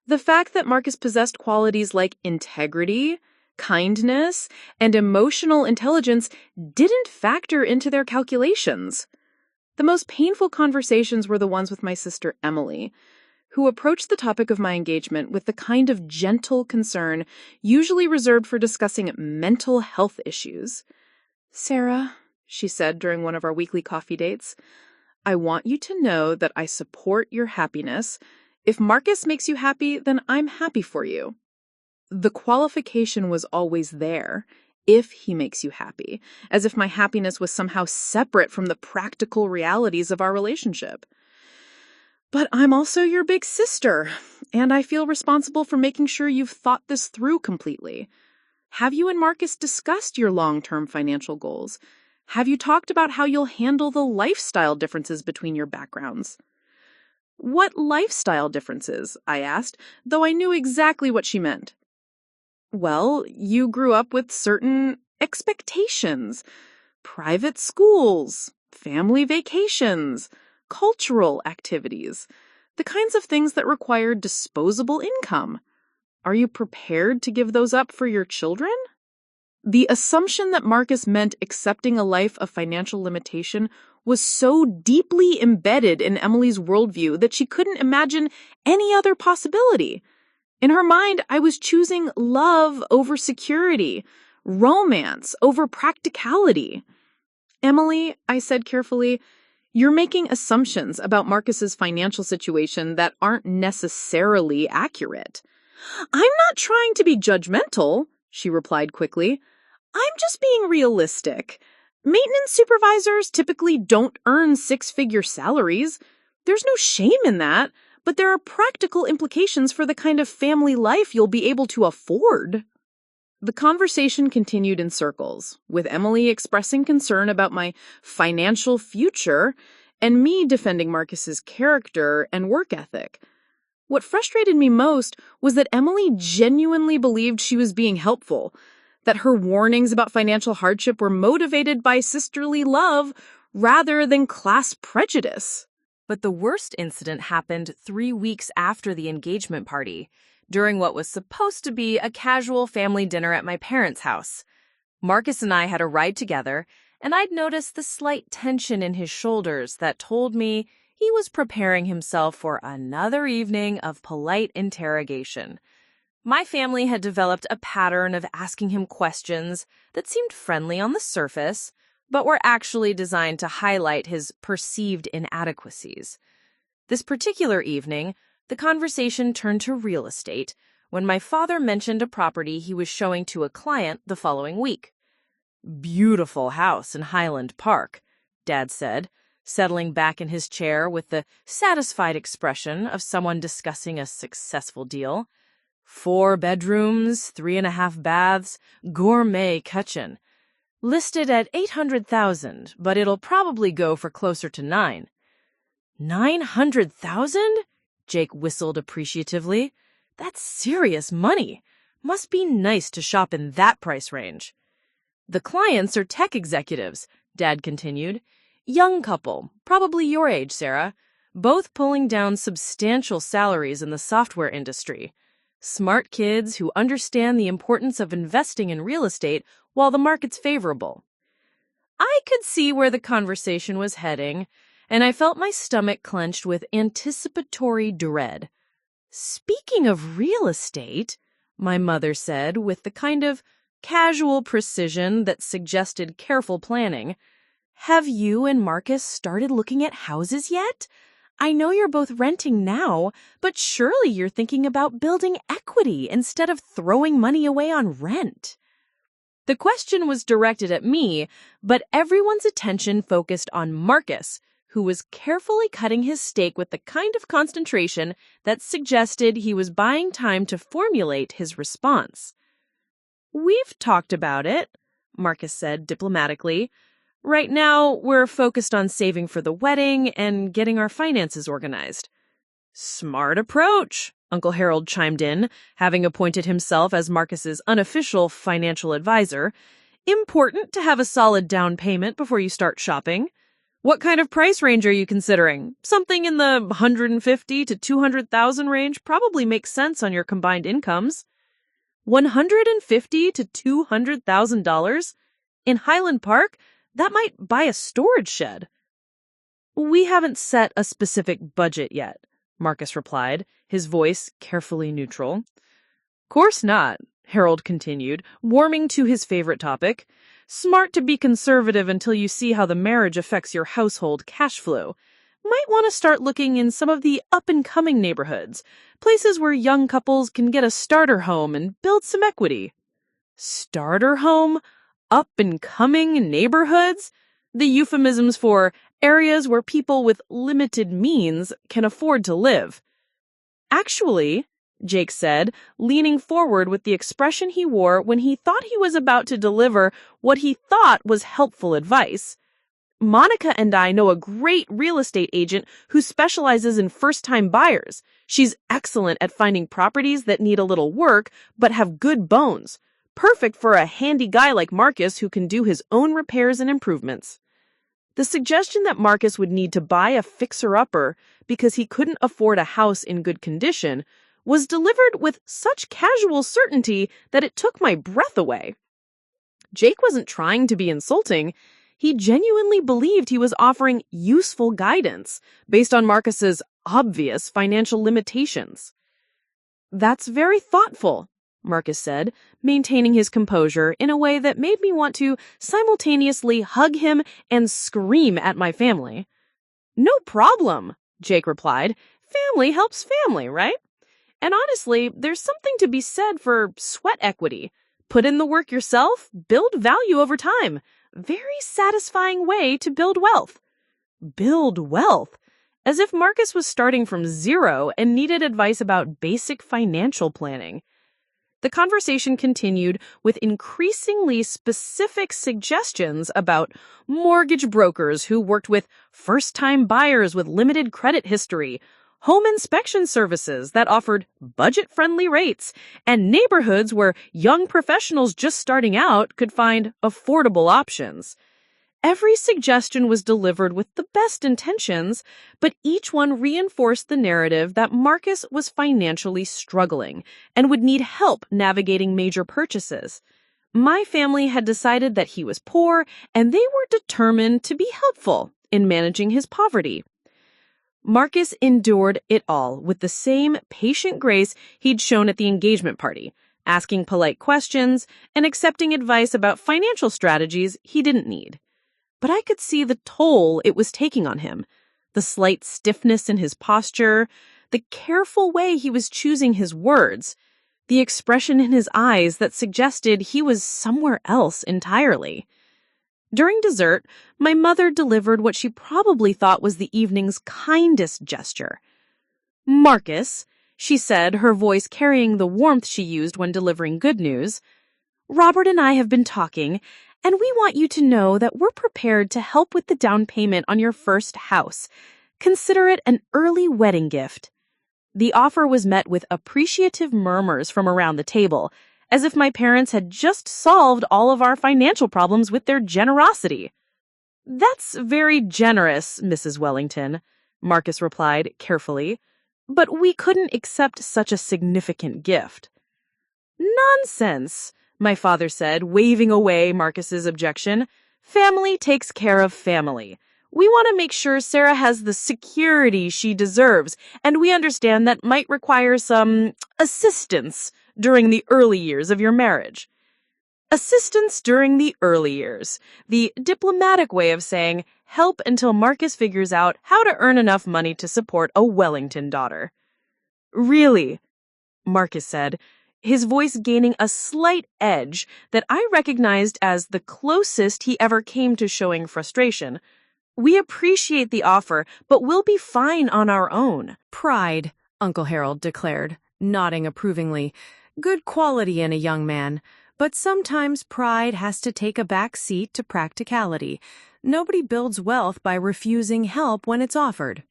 The fact that Marcus possessed qualities like integrity, kindness, and emotional intelligence didn't factor into their calculations. The most painful conversations were the ones with my sister Emily, who approached the topic of my engagement with the kind of gentle concern usually reserved for discussing mental health issues. "Sarah," she said during one of our weekly coffee dates, "I want you to know that I support your happiness. If Marcus makes you happy, then I'm happy for you." The qualification was always there. If he makes you happy, as if my happiness was somehow separate from the practical realities of our relationship. "But I'm also your big sister, and I feel responsible for making sure you've thought this through completely. Have you and Marcus discussed your long-term financial goals? Have you talked about how you'll handle the lifestyle differences between your backgrounds? What lifestyle differences? I asked, though I knew exactly what she meant. Well, you grew up with certain expectations. Private schools, family vacations, cultural activities, the kinds of things that require disposable income. Are you prepared to give those up for your children? The assumption that Marcus meant accepting a life of financial limitation was so deeply embedded in Emily's worldview that she couldn't imagine any other possibility. In her mind, I was choosing love over security, romance over practicality. Emily, I said carefully, you're making assumptions about Marcus's financial situation that aren't necessarily accurate. I'm not trying to be judgmental, she replied quickly. I'm just being realistic. Maintenance supervisors typically don't earn six-figure salaries. There's no shame in that, but there are practical implications for the kind of family life you'll be able to afford. The conversation continued in circles, with Emily expressing concern about my financial future and me defending Marcus's character and work ethic. What frustrated me most was that Emily genuinely believed she was being helpful, that her warnings about financial hardship were motivated by sisterly love rather than class prejudice. But the worst incident happened 3 weeks after the engagement party, during what was supposed to be a casual family dinner at my parents' house. Marcus and I had a ride together, and I'd noticed the slight tension in his shoulders that told me he was preparing himself for another evening of polite interrogation. My family had developed a pattern of asking him questions that seemed friendly on the surface, but were actually designed to highlight his perceived inadequacies. This particular evening, the conversation turned to real estate when my father mentioned a property he was showing to a client the following week. "Beautiful house in Highland Park," Dad said, settling back in his chair with the satisfied expression of someone discussing a successful deal. 4 bedrooms, 3.5 baths, gourmet kitchen. Listed at $800,000, but it'll probably go for closer to $9. $900,000? Jake whistled appreciatively. That's serious money. Must be nice to shop in that price range. The clients are tech executives, Dad continued. Young couple, probably your age, Sarah, both pulling down substantial salaries in the software industry. Smart kids who understand the importance of investing in real estate while the market's favorable. I could see where the conversation was heading, and I felt my stomach clenched with anticipatory dread. "Speaking of real estate," my mother said with the kind of casual precision that suggested careful planning, "have you and Marcus started looking at houses yet? I know you're both renting now, but surely you're thinking about building equity instead of throwing money away on rent." The question was directed at me, but everyone's attention focused on Marcus, who was carefully cutting his steak with the kind of concentration that suggested he was buying time to formulate his response. "We've talked about it," Marcus said diplomatically. "Right now, we're focused on saving for the wedding and getting our finances organized." "Smart approach," Uncle Harold chimed in, having appointed himself as Marcus's unofficial financial advisor. "Important to have a solid down payment before you start shopping. What kind of price range are you considering? Something in the $150,000 to $200,000 range probably makes sense on your combined incomes." $150,000 to $200,000? In Highland Park? That might buy a storage shed. "We haven't set a specific budget yet," Marcus replied, his voice carefully neutral. "Course not," Harold continued, warming to his favorite topic. "Smart to be conservative until you see how the marriage affects your household cash flow. Might want to start looking in some of the up-and-coming neighborhoods, places where young couples can get a starter home and build some equity." Starter home? Up-and-coming neighborhoods? The euphemisms for areas where people with limited means can afford to live. "Actually," Jake said, leaning forward with the expression he wore when he thought he was about to deliver what he thought was helpful advice. Monica and I know a great real estate agent who specializes in first-time buyers. She's excellent at finding properties that need a little work but have good bones. Perfect for a handy guy like Marcus who can do his own repairs and improvements. The suggestion that Marcus would need to buy a fixer-upper because he couldn't afford a house in good condition was delivered with such casual certainty that it took my breath away. Jake wasn't trying to be insulting. He genuinely believed he was offering useful guidance based on Marcus's obvious financial limitations. "That's very thoughtful," Marcus said, maintaining his composure in a way that made me want to simultaneously hug him and scream at my family. "No problem," Jake replied. "Family helps family, right? And honestly, there's something to be said for sweat equity. Put in the work yourself, build value over time. Very satisfying way to build wealth." Build wealth? As if Marcus was starting from zero and needed advice about basic financial planning. The conversation continued with increasingly specific suggestions about mortgage brokers who worked with first-time buyers with limited credit history, home inspection services that offered budget-friendly rates, and neighborhoods where young professionals just starting out could find affordable options. Every suggestion was delivered with the best intentions, but each one reinforced the narrative that Marcus was financially struggling and would need help navigating major purchases. My family had decided that he was poor, and they were determined to be helpful in managing his poverty. Marcus endured it all with the same patient grace he'd shown at the engagement party, asking polite questions and accepting advice about financial strategies he didn't need. But I could see the toll it was taking on him, the slight stiffness in his posture, the careful way he was choosing his words, the expression in his eyes that suggested he was somewhere else entirely. During dessert, my mother delivered what she probably thought was the evening's kindest gesture. "Marcus," she said, her voice carrying the warmth she used when delivering good news, "Robert and I have been talking, and we want you to know that we're prepared to help with the down payment on your first house. Consider it an early wedding gift." The offer was met with appreciative murmurs from around the table, as if my parents had just solved all of our financial problems with their generosity. "That's very generous, Mrs. Wellington," Marcus replied carefully, "but we couldn't accept such a significant gift." "Nonsense," my father said, waving away Marcus's objection. "Family takes care of family. We want to make sure Sarah has the security she deserves, and we understand that might require some assistance during the early years of your marriage." Assistance during the early years, the diplomatic way of saying help until Marcus figures out how to earn enough money to support a Wellington daughter. "Really?" Marcus said, his voice gaining a slight edge that I recognized as the closest he ever came to showing frustration. "We appreciate the offer, but we'll be fine on our own." "Pride," Uncle Harold declared, nodding approvingly. "Good quality in a young man, but sometimes pride has to take a back seat to practicality. Nobody builds wealth by refusing help when it's offered."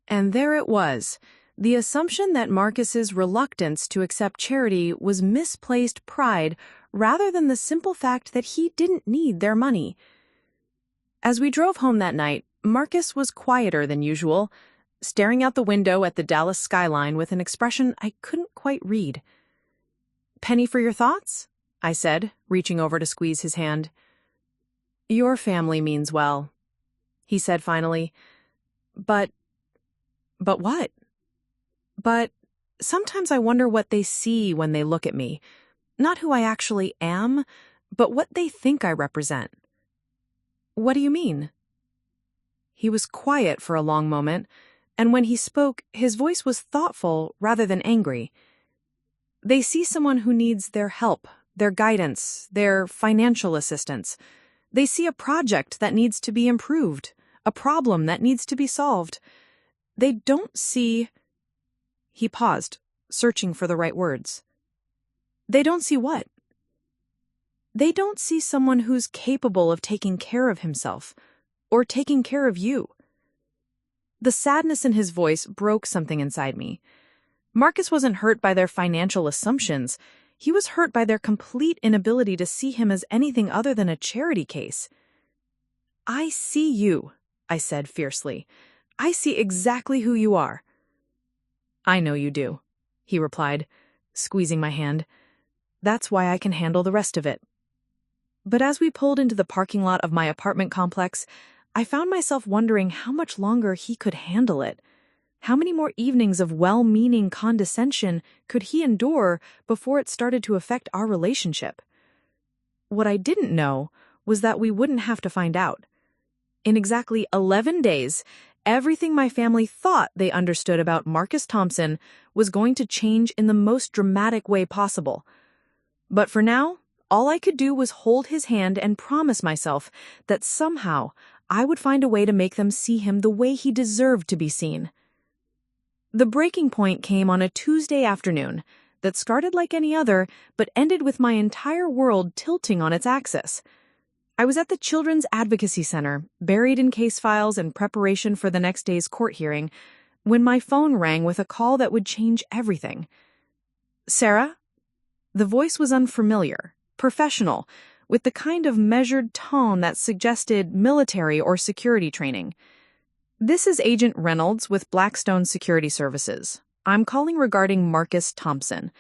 And there it was. The assumption that Marcus's reluctance to accept charity was misplaced pride rather than the simple fact that he didn't need their money. As we drove home that night, Marcus was quieter than usual, staring out the window at the Dallas skyline with an expression I couldn't quite read. "Penny for your thoughts?" I said, reaching over to squeeze his hand. "Your family means well," he said finally. But what? "But sometimes I wonder what they see when they look at me. Not who I actually am, but what they think I represent." "What do you mean?" He was quiet for a long moment, and when he spoke, his voice was thoughtful rather than angry. "They see someone who needs their help, their guidance, their financial assistance. They see a project that needs to be improved, a problem that needs to be solved. They don't see..." He paused, searching for the right words. They don't see what? They don't see someone who's capable of taking care of himself, or taking care of you. The sadness in his voice broke something inside me. Marcus wasn't hurt by their financial assumptions. He was hurt by their complete inability to see him as anything other than a charity case. I see you, I said fiercely. I see exactly who you are. I know you do, he replied, squeezing my hand. That's why I can handle the rest of it. But as we pulled into the parking lot of my apartment complex, I found myself wondering how much longer he could handle it. How many more evenings of well-meaning condescension could he endure before it started to affect our relationship? What I didn't know was that we wouldn't have to find out. In exactly 11 days, everything my family thought they understood about Marcus Thompson was going to change in the most dramatic way possible. But for now, all I could do was hold his hand and promise myself that somehow I would find a way to make them see him the way he deserved to be seen. The breaking point came on a Tuesday afternoon that started like any other, but ended with my entire world tilting on its axis. I was at the Children's Advocacy Center, buried in case files in preparation for the next day's court hearing, when my phone rang with a call that would change everything. Sarah? The voice was unfamiliar, professional, with the kind of measured tone that suggested military or security training. This is Agent Reynolds with Blackstone Security Services. I'm calling regarding Marcus Thompson.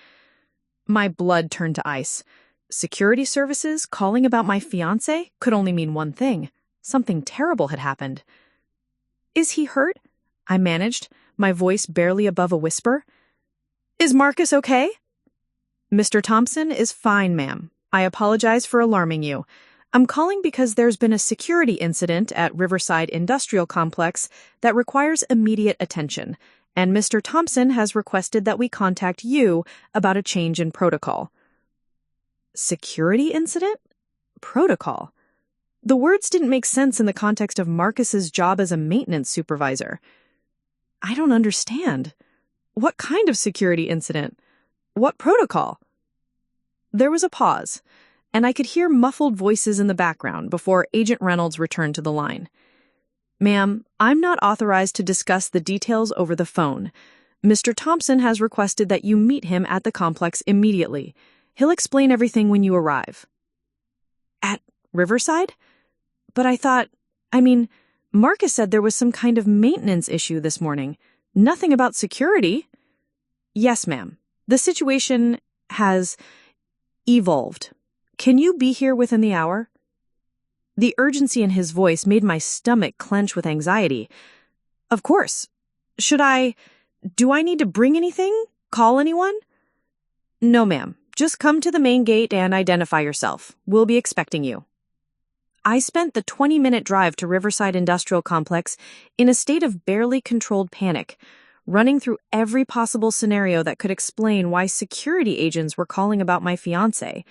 My blood turned to ice. Security services calling about my fiancé could only mean one thing. Something terrible had happened. Is he hurt? I managed, my voice barely above a whisper. Is Marcus okay? Mr. Thompson is fine, ma'am. I apologize for alarming you. I'm calling because there's been a security incident at Riverside Industrial Complex that requires immediate attention, and Mr. Thompson has requested that we contact you about a change in protocol. Security incident? Protocol. The words didn't make sense in the context of Marcus's job as a maintenance supervisor. I don't understand. What kind of security incident? What protocol? There was a pause, and I could hear muffled voices in the background before Agent Reynolds returned to the line. Ma'am, I'm not authorized to discuss the details over the phone. Mr. Thompson has requested that you meet him at the complex immediately. He'll explain everything when you arrive. At Riverside? But Marcus said there was some kind of maintenance issue this morning. Nothing about security. Yes, ma'am. The situation has evolved. Can you be here within the hour? The urgency in his voice made my stomach clench with anxiety. Of course. Do I need to bring anything? Call anyone? No, ma'am. Just come to the main gate and identify yourself. We'll be expecting you. I spent the 20-minute drive to Riverside Industrial Complex in a state of barely controlled panic, running through every possible scenario that could explain why security agents were calling about my fiancé.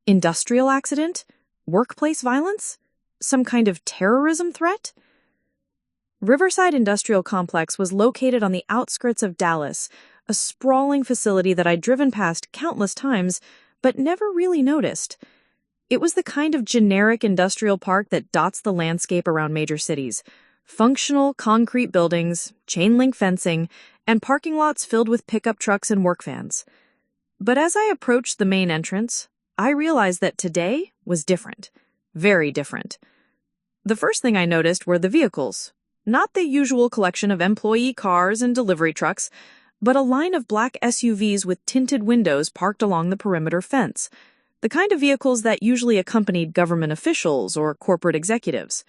Industrial accident? Workplace violence? Some kind of terrorism threat? Riverside Industrial Complex was located on the outskirts of Dallas, a sprawling facility that I'd driven past countless times, but never really noticed. It was the kind of generic industrial park that dots the landscape around major cities. Functional concrete buildings, chain-link fencing, and parking lots filled with pickup trucks and work vans. But as I approached the main entrance, I realized that today was different. Very different. The first thing I noticed were the vehicles. Not the usual collection of employee cars and delivery trucks, but a line of black SUVs with tinted windows parked along the perimeter fence. The kind of vehicles that usually accompanied government officials or corporate executives.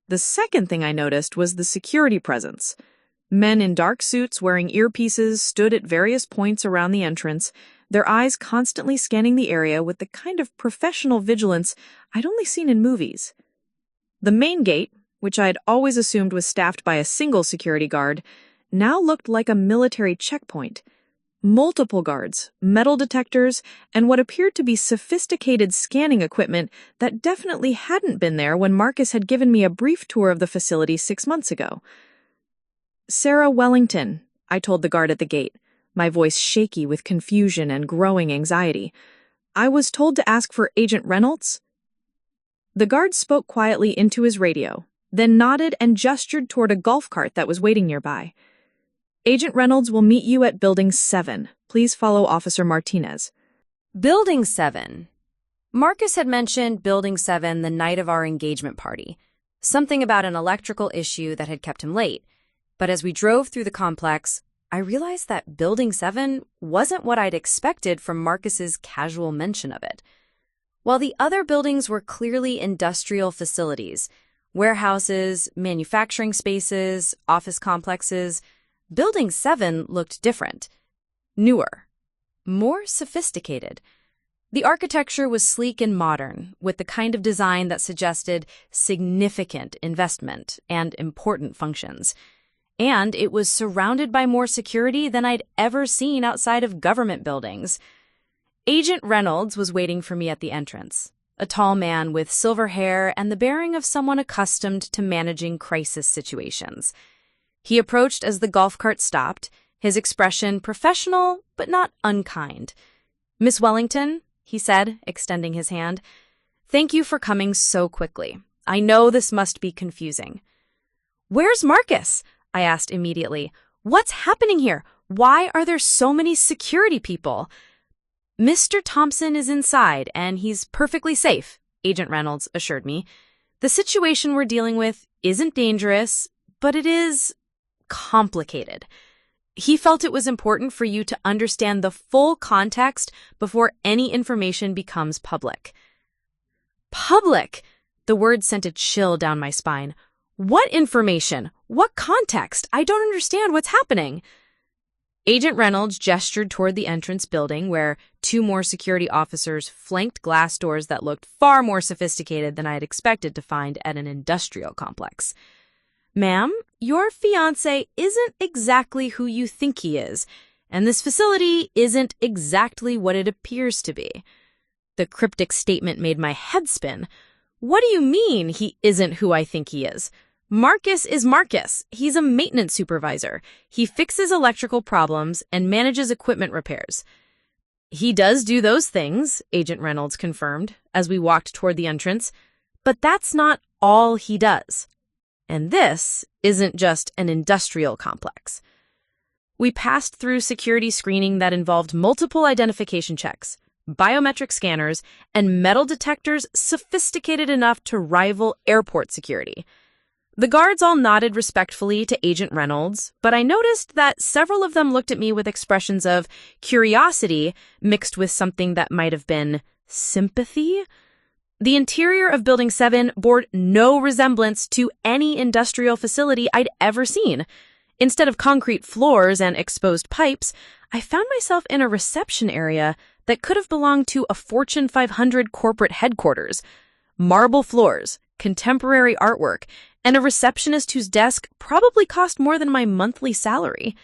The second thing I noticed was the security presence. Men in dark suits wearing earpieces stood at various points around the entrance, their eyes constantly scanning the area with the kind of professional vigilance I'd only seen in movies. The main gate, which I had always assumed was staffed by a single security guard, now looked like a military checkpoint. Multiple guards, metal detectors, and what appeared to be sophisticated scanning equipment that definitely hadn't been there when Marcus had given me a brief tour of the facility 6 months ago. Sarah Wellington, I told the guard at the gate. my voice shaky with confusion and growing anxiety. "I was told to ask for Agent Reynolds." The guard spoke quietly into his radio, then nodded and gestured toward a golf cart that was waiting nearby. "Agent Reynolds will meet you at Building 7. Please follow Officer Martinez." Building 7. Marcus had mentioned Building 7 the night of our engagement party. Something about an electrical issue that had kept him late. But as we drove through the complex, I realized that Building 7 wasn't what I'd expected from Marcus's casual mention of it. While the other buildings were clearly industrial facilities, warehouses, manufacturing spaces, office complexes, Building 7 looked different. Newer. More sophisticated. The architecture was sleek and modern, with the kind of design that suggested significant investment and important functions. And it was surrounded by more security than I'd ever seen outside of government buildings. Agent Reynolds was waiting for me at the entrance, a tall man with silver hair and the bearing of someone accustomed to managing crisis situations. He approached as the golf cart stopped, his expression professional but not unkind. "Miss Wellington," he said, extending his hand, "thank you for coming so quickly. I know this must be confusing." "Where's Marcus?" I asked immediately. "What's happening here? Why are there so many security people?" "Mr. Thompson is inside, and he's perfectly safe," Agent Reynolds assured me. "The situation we're dealing with isn't dangerous, but it is complicated. He felt it was important for you to understand the full context before any information becomes public." Public! The word sent a chill down my spine. What information? What context? I don't understand what's happening. Agent Reynolds gestured toward the entrance building where 2 more security officers flanked glass doors that looked far more sophisticated than I had expected to find at an industrial complex. "Ma'am, your fiancé isn't exactly who you think he is, and this facility isn't exactly what it appears to be." The cryptic statement made my head spin. What do you mean he isn't who I think he is? Marcus is Marcus. He's a maintenance supervisor. He fixes electrical problems and manages equipment repairs. "He does do those things," Agent Reynolds confirmed as we walked toward the entrance, "but that's not all he does. And this isn't just an industrial complex." We passed through security screening that involved multiple identification checks, biometric scanners, and metal detectors sophisticated enough to rival airport security. The guards all nodded respectfully to Agent Reynolds, but I noticed that several of them looked at me with expressions of curiosity mixed with something that might have been sympathy. The interior of Building 7 bore no resemblance to any industrial facility I'd ever seen. Instead of concrete floors and exposed pipes, I found myself in a reception area that could have belonged to a Fortune 500 corporate headquarters. Marble floors, contemporary artwork, and a receptionist whose desk probably cost more than my monthly salary.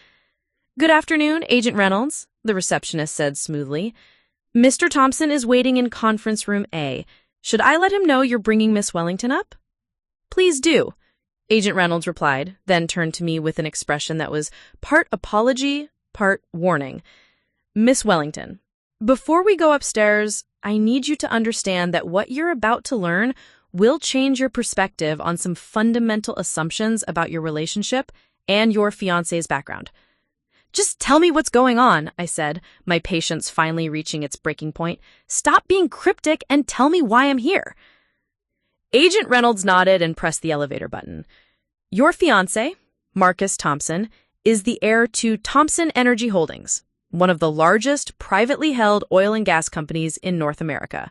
"Good afternoon, Agent Reynolds," the receptionist said smoothly. "Mr. Thompson is waiting in conference room A. Should I let him know you're bringing Miss Wellington up?" "Please do," Agent Reynolds replied, then turned to me with an expression that was part apology, part warning. "Miss Wellington, before we go upstairs, I need you to understand that what you're about to learn will change your perspective on some fundamental assumptions about your relationship and your fiancé's background." "Just tell me what's going on," I said, my patience finally reaching its breaking point. "Stop being cryptic and tell me why I'm here." Agent Reynolds nodded and pressed the elevator button. "Your fiancé, Marcus Thompson, is the heir to Thompson Energy Holdings, one of the largest privately held oil and gas companies in North America.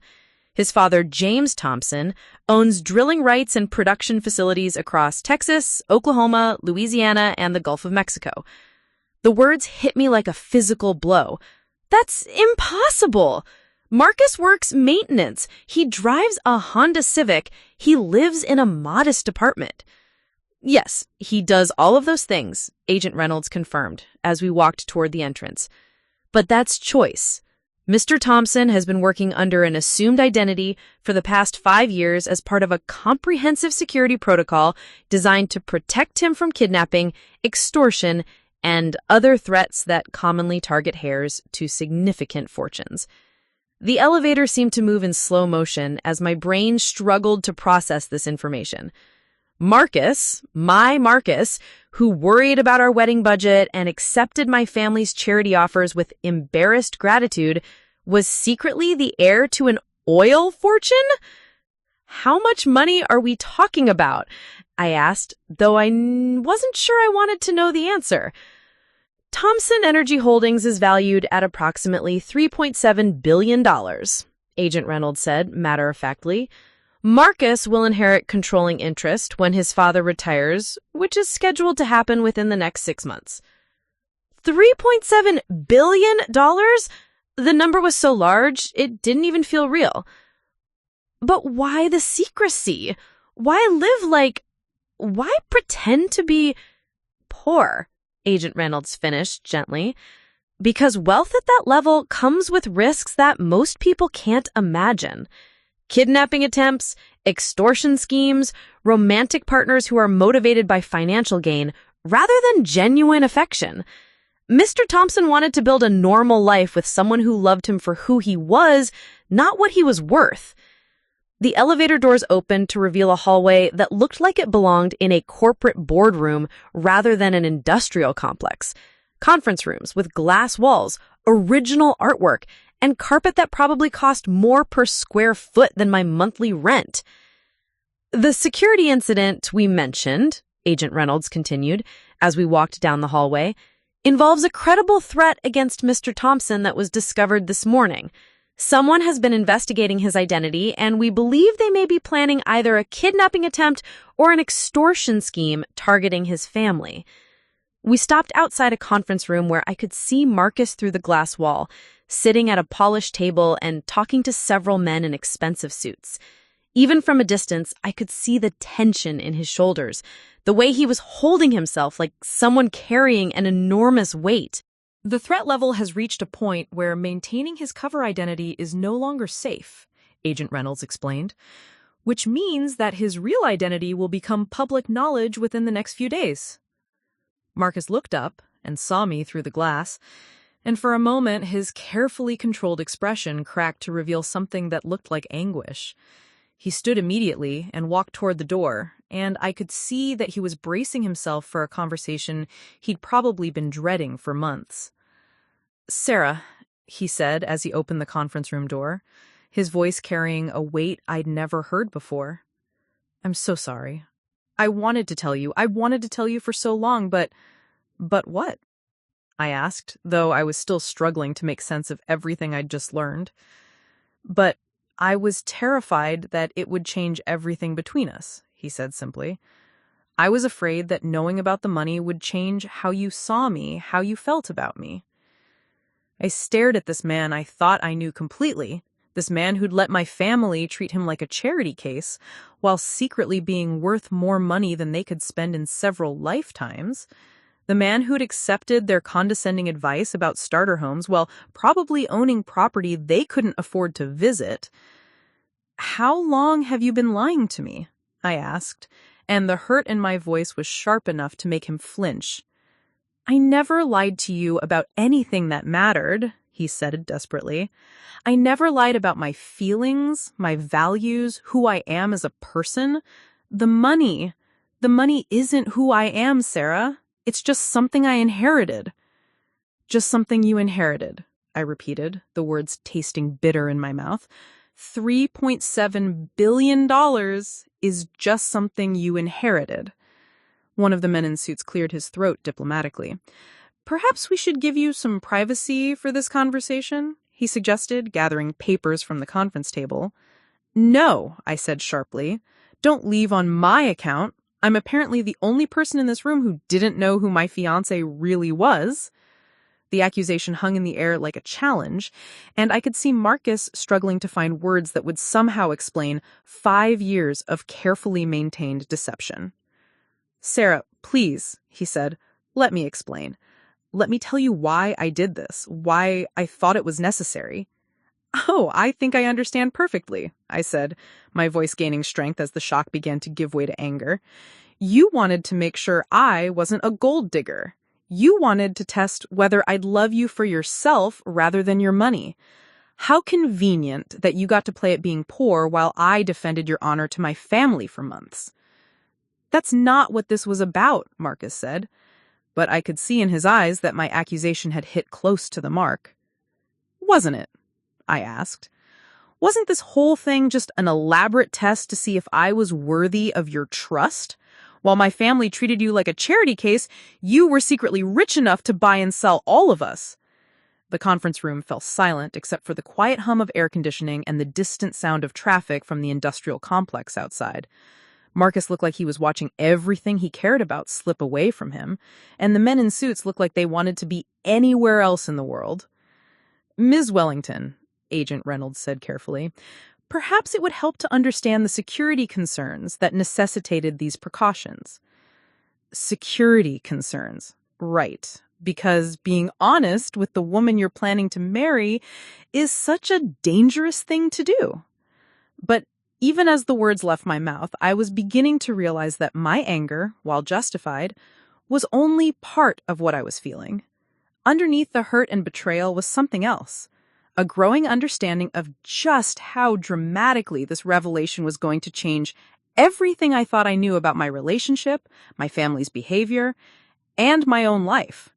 His father, James Thompson, owns drilling rights and production facilities across Texas, Oklahoma, Louisiana, and the Gulf of Mexico." The words hit me like a physical blow. That's impossible! Marcus works maintenance. He drives a Honda Civic. He lives in a modest apartment. "Yes, he does all of those things," Agent Reynolds confirmed as we walked toward the entrance. "But that's choice. Mr. Thompson has been working under an assumed identity for the past 5 years as part of a comprehensive security protocol designed to protect him from kidnapping, extortion, and other threats that commonly target heirs to significant fortunes. The elevator seemed to move in slow motion as my brain struggled to process this information. Marcus, my Marcus, who worried about our wedding budget and accepted my family's charity offers with embarrassed gratitude, was secretly the heir to an oil fortune? How much money are we talking about? I asked, though I wasn't sure I wanted to know the answer. Thomson Energy Holdings is valued at approximately $3.7 billion, Agent Reynolds said, matter-of-factly. Marcus will inherit controlling interest when his father retires, which is scheduled to happen within the next 6 months. $3.7 billion? The number was so large, it didn't even feel real. But why the secrecy? Why pretend to be poor? Agent Reynolds finished gently. Because wealth at that level comes with risks that most people can't imagine. Kidnapping attempts, extortion schemes, romantic partners who are motivated by financial gain rather than genuine affection. Mr. Thompson wanted to build a normal life with someone who loved him for who he was, not what he was worth. The elevator doors opened to reveal a hallway that looked like it belonged in a corporate boardroom rather than an industrial complex. Conference rooms with glass walls, original artwork, and carpet that probably cost more per square foot than my monthly rent. The security incident we mentioned, Agent Reynolds continued, as we walked down the hallway, involves a credible threat against Mr. Thompson that was discovered this morning. Someone has been investigating his identity, and we believe they may be planning either a kidnapping attempt or an extortion scheme targeting his family. We stopped outside a conference room where I could see Marcus through the glass wall, sitting at a polished table and talking to several men in expensive suits. Even from a distance, I could see the tension in his shoulders, the way he was holding himself like someone carrying an enormous weight. The threat level has reached a point where maintaining his cover identity is no longer safe, Agent Reynolds explained, which means that his real identity will become public knowledge within the next few days. Marcus looked up and saw me through the glass, and for a moment his carefully controlled expression cracked to reveal something that looked like anguish. He stood immediately and walked toward the door, and I could see that he was bracing himself for a conversation he'd probably been dreading for months. "Sarah," he said as he opened the conference room door, his voice carrying a weight I'd never heard before. "I'm so sorry. I wanted to tell you for so long, but what?" I asked, though I was still struggling to make sense of everything I'd just learned. "But I was terrified that it would change everything between us," he said simply. "I was afraid that knowing about the money would change how you saw me, how you felt about me." I stared at this man I thought I knew completely, this man who'd let my family treat him like a charity case, while secretly being worth more money than they could spend in several lifetimes. The man who'd accepted their condescending advice about starter homes while probably owning property they couldn't afford to visit. "How long have you been lying to me?" I asked, and the hurt in my voice was sharp enough to make him flinch. "I never lied to you about anything that mattered," he said desperately. "I never lied about my feelings, my values, who I am as a person. The money isn't who I am, Sarah. It's just something I inherited." "Just something you inherited," I repeated, the words tasting bitter in my mouth. $3.7 billion is just something you inherited. One of the men in suits cleared his throat diplomatically. "Perhaps we should give you some privacy for this conversation," he suggested, gathering papers from the conference table. "No," I said sharply. "Don't leave on my account. I'm apparently the only person in this room who didn't know who my fiancé really was." The accusation hung in the air like a challenge, and I could see Marcus struggling to find words that would somehow explain 5 years of carefully maintained deception. "Sarah, please," he said, "let me explain. Let me tell you why I did this, why I thought it was necessary." "Oh, I think I understand perfectly," I said, my voice gaining strength as the shock began to give way to anger. "You wanted to make sure I wasn't a gold digger. You wanted to test whether I'd love you for yourself rather than your money. How convenient that you got to play at being poor while I defended your honor to my family for months. That's not what this was about, Marcus said. But I could see in his eyes that my accusation had hit close to the mark. Wasn't it? I asked. Wasn't this whole thing just an elaborate test to see if I was worthy of your trust? While my family treated you like a charity case, you were secretly rich enough to buy and sell all of us. The conference room fell silent except for the quiet hum of air conditioning and the distant sound of traffic from the industrial complex outside. Marcus looked like he was watching everything he cared about slip away from him, and the men in suits looked like they wanted to be anywhere else in the world. Ms. Wellington, Agent Reynolds said carefully, perhaps it would help to understand the security concerns that necessitated these precautions. Security concerns, right. Because being honest with the woman you're planning to marry is such a dangerous thing to do. But even as the words left my mouth, I was beginning to realize that my anger, while justified, was only part of what I was feeling. Underneath the hurt and betrayal was something else, a growing understanding of just how dramatically this revelation was going to change everything I thought I knew about my relationship, my family's behavior, and my own life.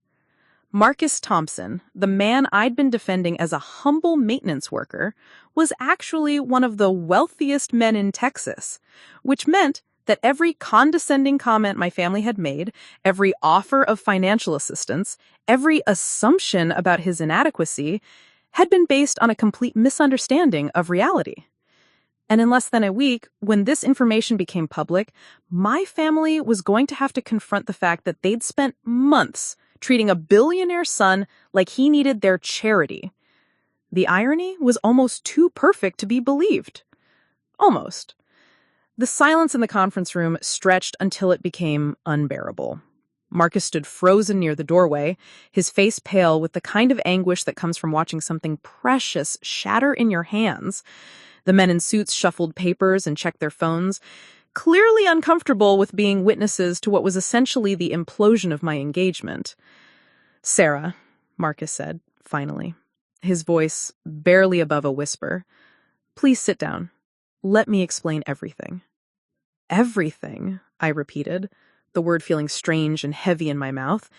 Marcus Thompson, the man I'd been defending as a humble maintenance worker, was actually one of the wealthiest men in Texas, which meant that every condescending comment my family had made, every offer of financial assistance, every assumption about his inadequacy, had been based on a complete misunderstanding of reality. And in less than a week, when this information became public, my family was going to have to confront the fact that they'd spent months treating a billionaire son like he needed their charity. The irony was almost too perfect to be believed. Almost. The silence in the conference room stretched until it became unbearable. Marcus stood frozen near the doorway, his face pale with the kind of anguish that comes from watching something precious shatter in your hands. The men in suits shuffled papers and checked their phones, clearly uncomfortable with being witnesses to what was essentially the implosion of my engagement. "Sarah," Marcus said, finally, his voice barely above a whisper, "please sit down. Let me explain everything." "Everything," I repeated, the word feeling strange and heavy in my mouth.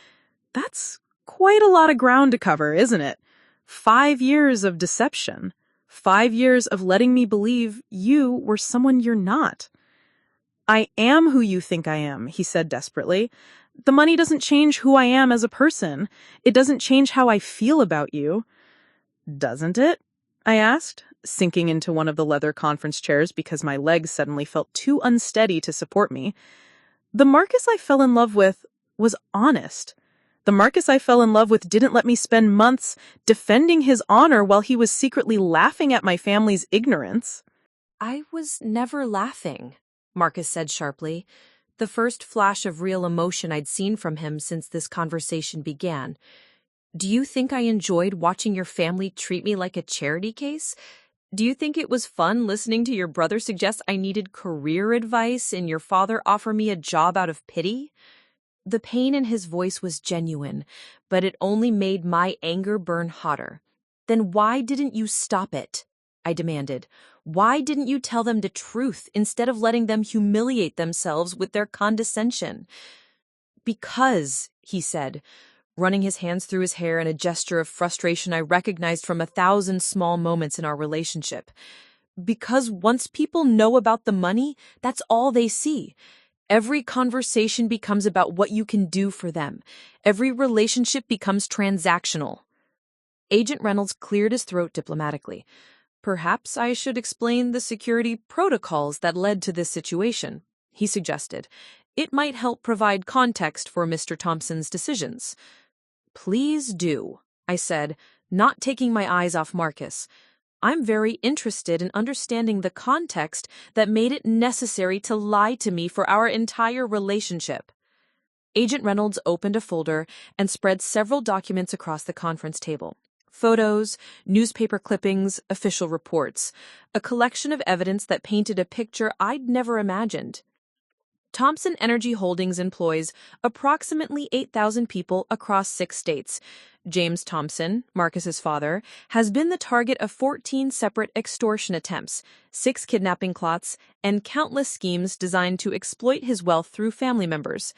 That's quite a lot of ground to cover, isn't it? 5 years of deception. 5 years of letting me believe you were someone you're not. "I am who you think I am," he said desperately. "The money doesn't change who I am as a person. It doesn't change how I feel about you." "Doesn't it?" I asked, sinking into one of the leather conference chairs because my legs suddenly felt too unsteady to support me. The Marcus I fell in love with was honest. The Marcus I fell in love with didn't let me spend months defending his honor while he was secretly laughing at my family's ignorance. "I was never laughing," Marcus said sharply, the first flash of real emotion I'd seen from him since this conversation began. "Do you think I enjoyed watching your family treat me like a charity case? Do you think it was fun listening to your brother suggest I needed career advice and your father offer me a job out of pity?" The pain in his voice was genuine, but it only made my anger burn hotter. "Then why didn't you stop it?" I demanded. "Why didn't you tell them the truth instead of letting them humiliate themselves with their condescension?" "Because," he said, running his hands through his hair in a gesture of frustration I recognized from 1,000 small moments in our relationship. "Because once people know about the money, that's all they see. Every conversation becomes about what you can do for them. Every relationship becomes transactional." Agent Reynolds cleared his throat diplomatically. "Perhaps I should explain the security protocols that led to this situation," he suggested. "It might help provide context for Mr. Thompson's decisions." "Please do," I said, not taking my eyes off Marcus. "I'm very interested in understanding the context that made it necessary to lie to me for our entire relationship." Agent Reynolds opened a folder and spread several documents across the conference table. Photos, newspaper clippings, official reports, a collection of evidence that painted a picture I'd never imagined. Thompson Energy Holdings employs approximately 8,000 people across 6 states. James Thompson, Marcus's father, has been the target of 14 separate extortion attempts, 6 kidnapping plots, and countless schemes designed to exploit his wealth through family members.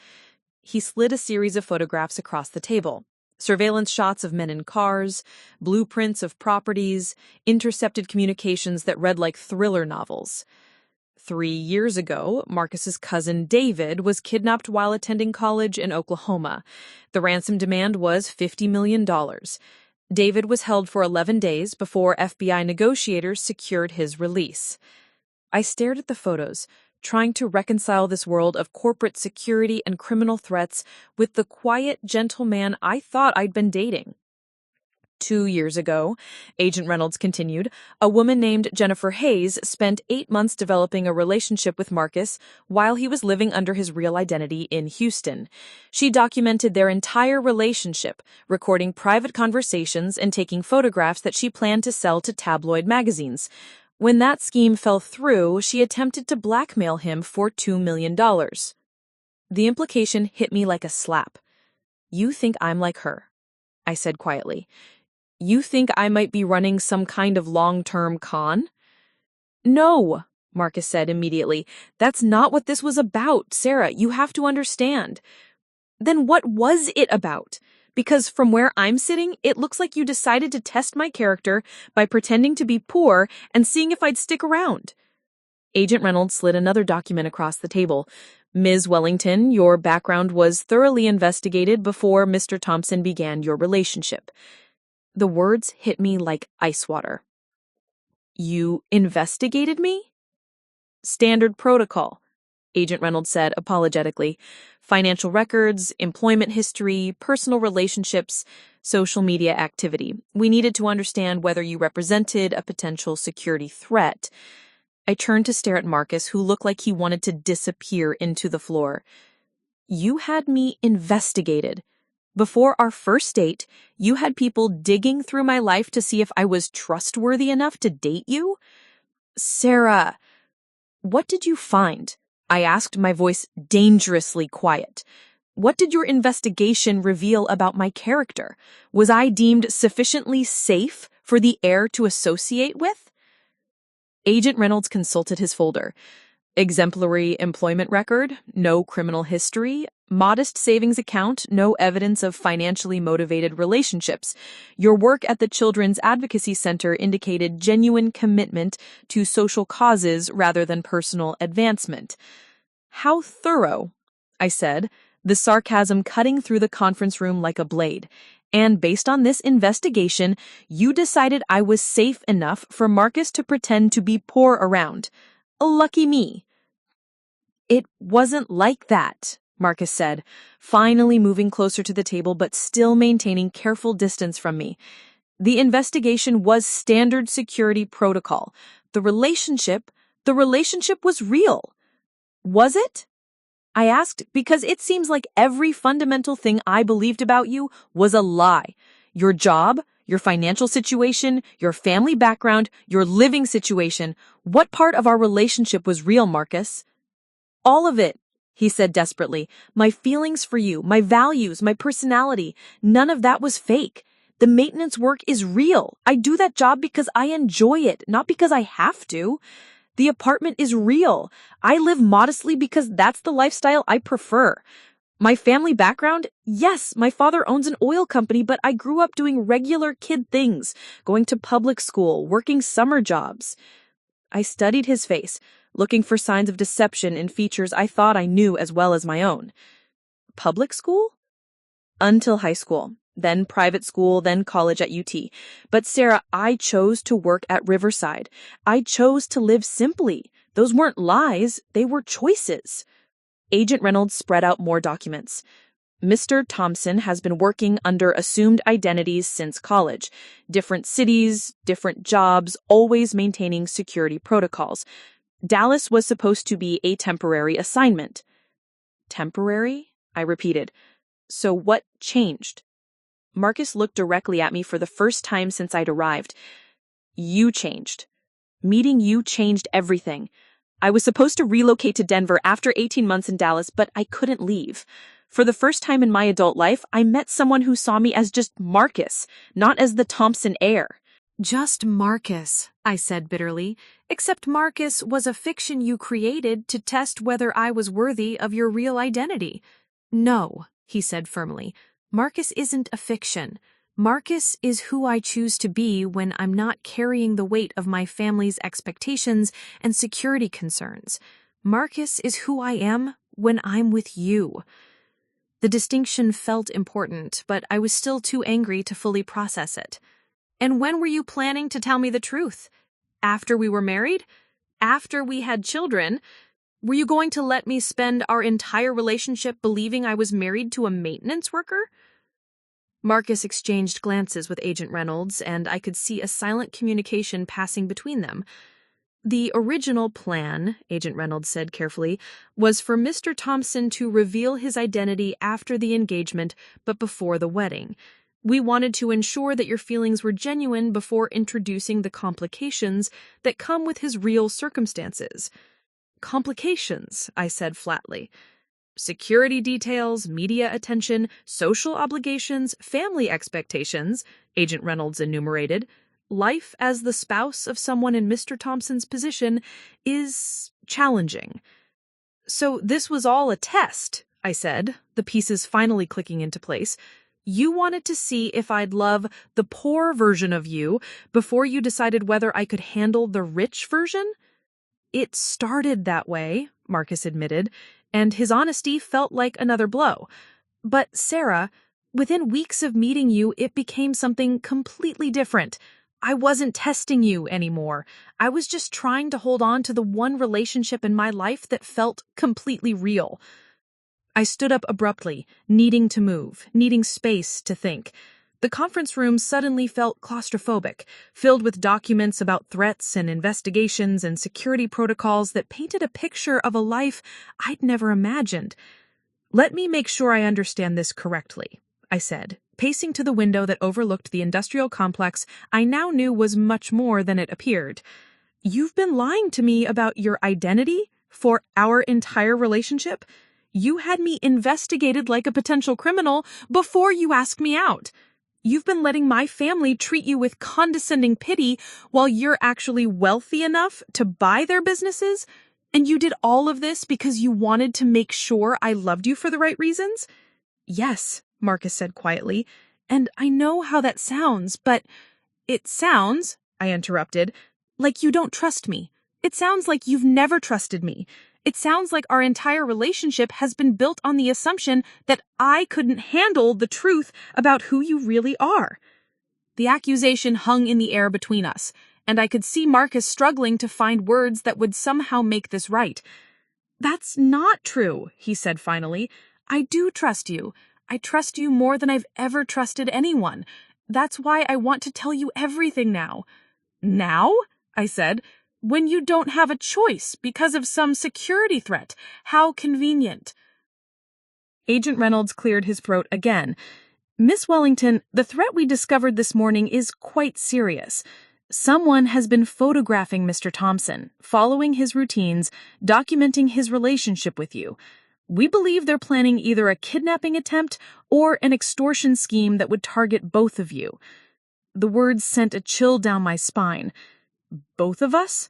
He slid a series of photographs across the table. Surveillance shots of men in cars, blueprints of properties, intercepted communications that read like thriller novels. 3 years ago, Marcus's cousin David was kidnapped while attending college in Oklahoma. The ransom demand was $50 million. David was held for 11 days before FBI negotiators secured his release. I stared at the photos, trying to reconcile this world of corporate security and criminal threats with the quiet, gentle man I thought I'd been dating. 2 years ago, Agent Reynolds continued, a woman named Jennifer Hayes spent 8 months developing a relationship with Marcus while he was living under his real identity in Houston. She documented their entire relationship, recording private conversations and taking photographs that she planned to sell to tabloid magazines. When that scheme fell through, she attempted to blackmail him for $2 million. The implication hit me like a slap. "You think I'm like her," I said quietly. "You think I might be running some kind of long-term con?" "No," Marcus said immediately. "That's not what this was about, Sarah. You have to understand." "Then what was it about? Because from where I'm sitting, it looks like you decided to test my character by pretending to be poor and seeing if I'd stick around." Agent Reynolds slid another document across the table. "Ms. Wellington, your background was thoroughly investigated before Mr. Thompson began your relationship." The words hit me like ice water. "You investigated me?" "Standard protocol," Agent Reynolds said apologetically. "Financial records, employment history, personal relationships, social media activity. We needed to understand whether you represented a potential security threat." I turned to stare at Marcus, who looked like he wanted to disappear into the floor. "You had me investigated. Before our first date, you had people digging through my life to see if I was trustworthy enough to date you?" "Sarah, what did you find?" I asked, my voice dangerously quiet. "What did your investigation reveal about my character? Was I deemed sufficiently safe for the Heir to associate with?" Agent Reynolds consulted his folder. "Exemplary employment record, no criminal history, modest savings account, no evidence of financially motivated relationships. Your work at the Children's Advocacy Center indicated genuine commitment to social causes rather than personal advancement." "How thorough," I said, the sarcasm cutting through the conference room like a blade. "And based on this investigation, you decided I was safe enough for Marcus to pretend to be poor around. Lucky me." "It wasn't like that," Marcus said, finally moving closer to the table but still maintaining careful distance from me. "The investigation was standard security protocol. The relationship was real." "Was it?" I asked, because it seems like every fundamental thing I believed about you was a lie. Your job, your financial situation, your family background, your living situation. What part of our relationship was real, Marcus? "All of it," he said desperately. "My feelings for you, my values, my personality. None of that was fake. The maintenance work is real. I do that job because I enjoy it, not because I have to. The apartment is real. I live modestly because that's the lifestyle I prefer. My family background? Yes, my father owns an oil company, but I grew up doing regular kid things, going to public school, working summer jobs." I studied his face, looking for signs of deception in features I thought I knew as well as my own. "Public school?" "Until high school, then private school, then college at UT. But Sarah, I chose to work at Riverside. I chose to live simply. Those weren't lies, they were choices." Agent Reynolds spread out more documents. "Mr. Thompson has been working under assumed identities since college. Different cities, different jobs, always maintaining security protocols. Dallas was supposed to be a temporary assignment." "Temporary?" I repeated. "So what changed?" Marcus looked directly at me for the first time since I'd arrived. "You changed. Meeting you changed everything. I was supposed to relocate to Denver after 18 months in Dallas, but I couldn't leave. For the first time in my adult life, I met someone who saw me as just Marcus, not as the Thompson heir. Just Marcus, I said bitterly, except Marcus was a fiction you created to test whether I was worthy of your real identity. No, he said firmly, Marcus isn't a fiction. Marcus is who I choose to be when I'm not carrying the weight of my family's expectations and security concerns. Marcus is who I am when I'm with you. The distinction felt important, but I was still too angry to fully process it. And when were you planning to tell me the truth? After we were married? After we had children? Were you going to let me spend our entire relationship believing I was married to a maintenance worker? Marcus exchanged glances with Agent Reynolds, and I could see a silent communication passing between them. The original plan, Agent Reynolds said carefully, was for Mr. Thompson to reveal his identity after the engagement but before the wedding. We wanted to ensure that your feelings were genuine before introducing the complications that come with his real circumstances. Complications, I said flatly. Security details, media attention, social obligations, family expectations, Agent Reynolds enumerated. Life as the spouse of someone in Mr. Thompson's position is challenging. So this was all a test, I said, the pieces finally clicking into place. You wanted to see if I'd love the poor version of you before you decided whether I could handle the rich version? It started that way, Marcus admitted, and his honesty felt like another blow. But Sarah, within weeks of meeting you, it became something completely different. I wasn't testing you anymore. I was just trying to hold on to the one relationship in my life that felt completely real. I stood up abruptly, needing to move, needing space to think. The conference room suddenly felt claustrophobic, filled with documents about threats and investigations and security protocols that painted a picture of a life I'd never imagined. Let me make sure I understand this correctly, I said, pacing to the window that overlooked the industrial complex I now knew was much more than it appeared. You've been lying to me about your identity for our entire relationship? You had me investigated like a potential criminal before you asked me out. You've been letting my family treat you with condescending pity while you're actually wealthy enough to buy their businesses? And you did all of this because you wanted to make sure I loved you for the right reasons? Yes, Marcus said quietly, and I know how that sounds, but it sounds, I interrupted, like you don't trust me. It sounds like you've never trusted me. It sounds like our entire relationship has been built on the assumption that I couldn't handle the truth about who you really are. The accusation hung in the air between us, and I could see Marcus struggling to find words that would somehow make this right. That's not true, he said finally. I do trust you. I trust you more than I've ever trusted anyone. That's why I want to tell you everything now. Now? I said. When you don't have a choice because of some security threat. How convenient. Agent Reynolds cleared his throat again. Miss Wellington, the threat we discovered this morning is quite serious. Someone has been photographing Mr. Thompson, following his routines, documenting his relationship with you. We believe they're planning either a kidnapping attempt or an extortion scheme that would target both of you. The words sent a chill down my spine. Both of us?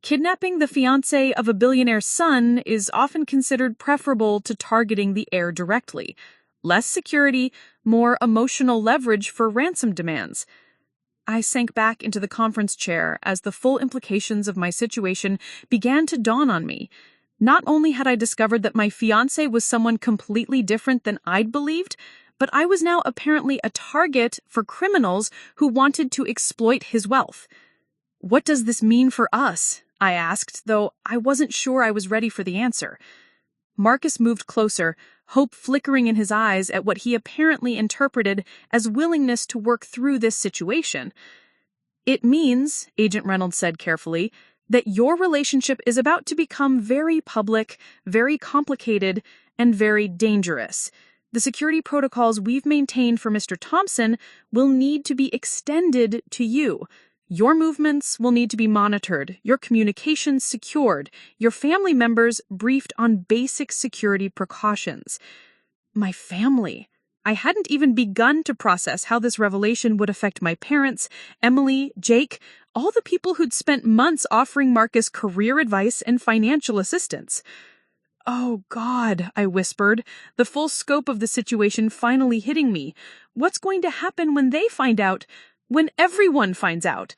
Kidnapping the fiancé of a billionaire's son is often considered preferable to targeting the heir directly. Less security, more emotional leverage for ransom demands. I sank back into the conference chair as the full implications of my situation began to dawn on me. Not only had I discovered that my fiancé was someone completely different than I'd believed, but I was now apparently a target for criminals who wanted to exploit his wealth. What does this mean for us? I asked, though I wasn't sure I was ready for the answer. Marcus moved closer, hope flickering in his eyes at what he apparently interpreted as willingness to work through this situation. It means, Agent Reynolds said carefully, that your relationship is about to become very public, very complicated, and very dangerous. The security protocols we've maintained for Mr. Thompson will need to be extended to you. Your movements will need to be monitored, your communications secured, your family members briefed on basic security precautions. My family. I hadn't even begun to process how this revelation would affect my parents, Emily, Jake, all the people who'd spent months offering Marcus career advice and financial assistance. "Oh, God," I whispered, the full scope of the situation finally hitting me. "What's going to happen when they find out? When everyone finds out?"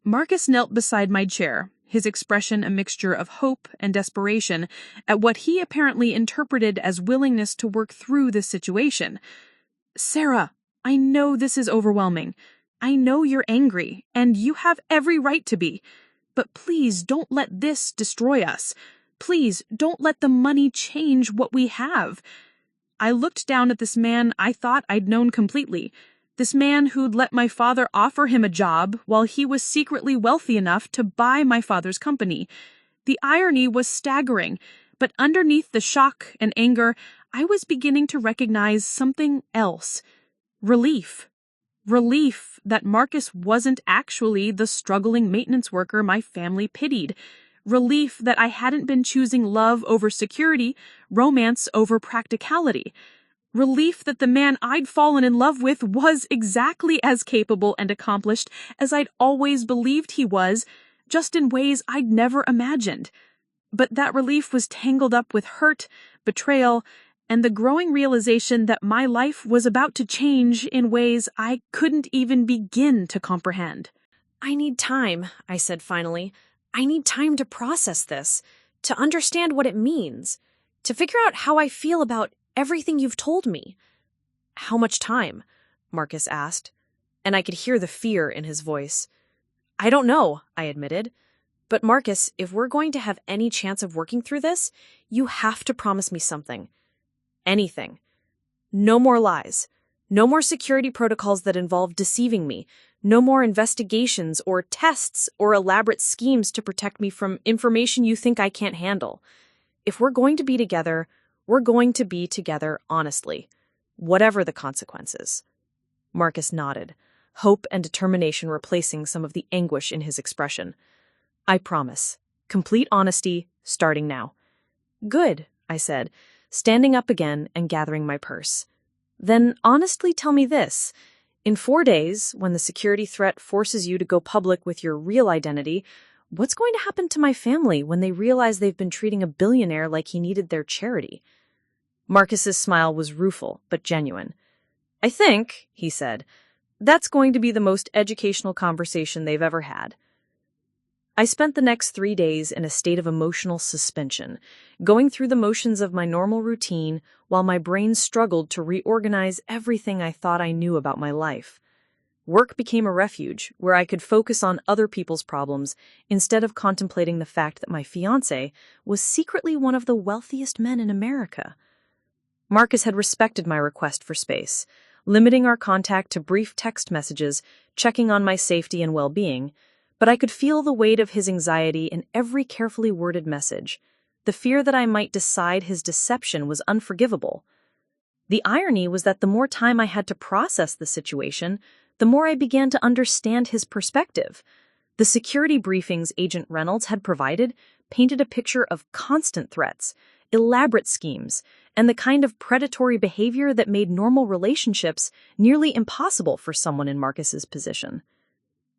Marcus knelt beside my chair, his expression a mixture of hope and desperation at what he apparently interpreted as willingness to work through this situation. "Sarah, I know this is overwhelming. I know you're angry, and you have every right to be. But please don't let this destroy us. Please don't let the money change what we have." I looked down at this man I thought I'd known completely. This man who'd let my father offer him a job while he was secretly wealthy enough to buy my father's company. The irony was staggering, but underneath the shock and anger, I was beginning to recognize something else. Relief. Relief that Marcus wasn't actually the struggling maintenance worker my family pitied. Relief that I hadn't been choosing love over security, romance over practicality. Relief that the man I'd fallen in love with was exactly as capable and accomplished as I'd always believed he was, just in ways I'd never imagined. But that relief was tangled up with hurt, betrayal, and the growing realization that my life was about to change in ways I couldn't even begin to comprehend. "I need time," I said finally. "I need time to process this, to understand what it means, to figure out how I feel about everything you've told me." "How much time?" Marcus asked, and I could hear the fear in his voice. "I don't know," I admitted. "But Marcus, if we're going to have any chance of working through this, you have to promise me something. Anything. No more lies. No more security protocols that involve deceiving me. No more investigations or tests or elaborate schemes to protect me from information you think I can't handle. If we're going to be together, we're going to be together honestly, whatever the consequences." Marcus nodded, hope and determination replacing some of the anguish in his expression. "I promise. Complete honesty, starting now." "Good," I said, standing up again and gathering my purse. "Then honestly tell me this. In 4 days, when the security threat forces you to go public with your real identity, what's going to happen to my family when they realize they've been treating a billionaire like he needed their charity?" Marcus's smile was rueful, but genuine. "I think," he said, "that's going to be the most educational conversation they've ever had." I spent the next 3 days in a state of emotional suspension, going through the motions of my normal routine while my brain struggled to reorganize everything I thought I knew about my life. Work became a refuge where I could focus on other people's problems instead of contemplating the fact that my fiancé was secretly one of the wealthiest men in America. Marcus had respected my request for space, limiting our contact to brief text messages, checking on my safety and well-being, but I could feel the weight of his anxiety in every carefully worded message. The fear that I might decide his deception was unforgivable. The irony was that the more time I had to process the situation, the more I began to understand his perspective. The security briefings Agent Reynolds had provided painted a picture of constant threats, elaborate schemes, and the kind of predatory behavior that made normal relationships nearly impossible for someone in Marcus's position.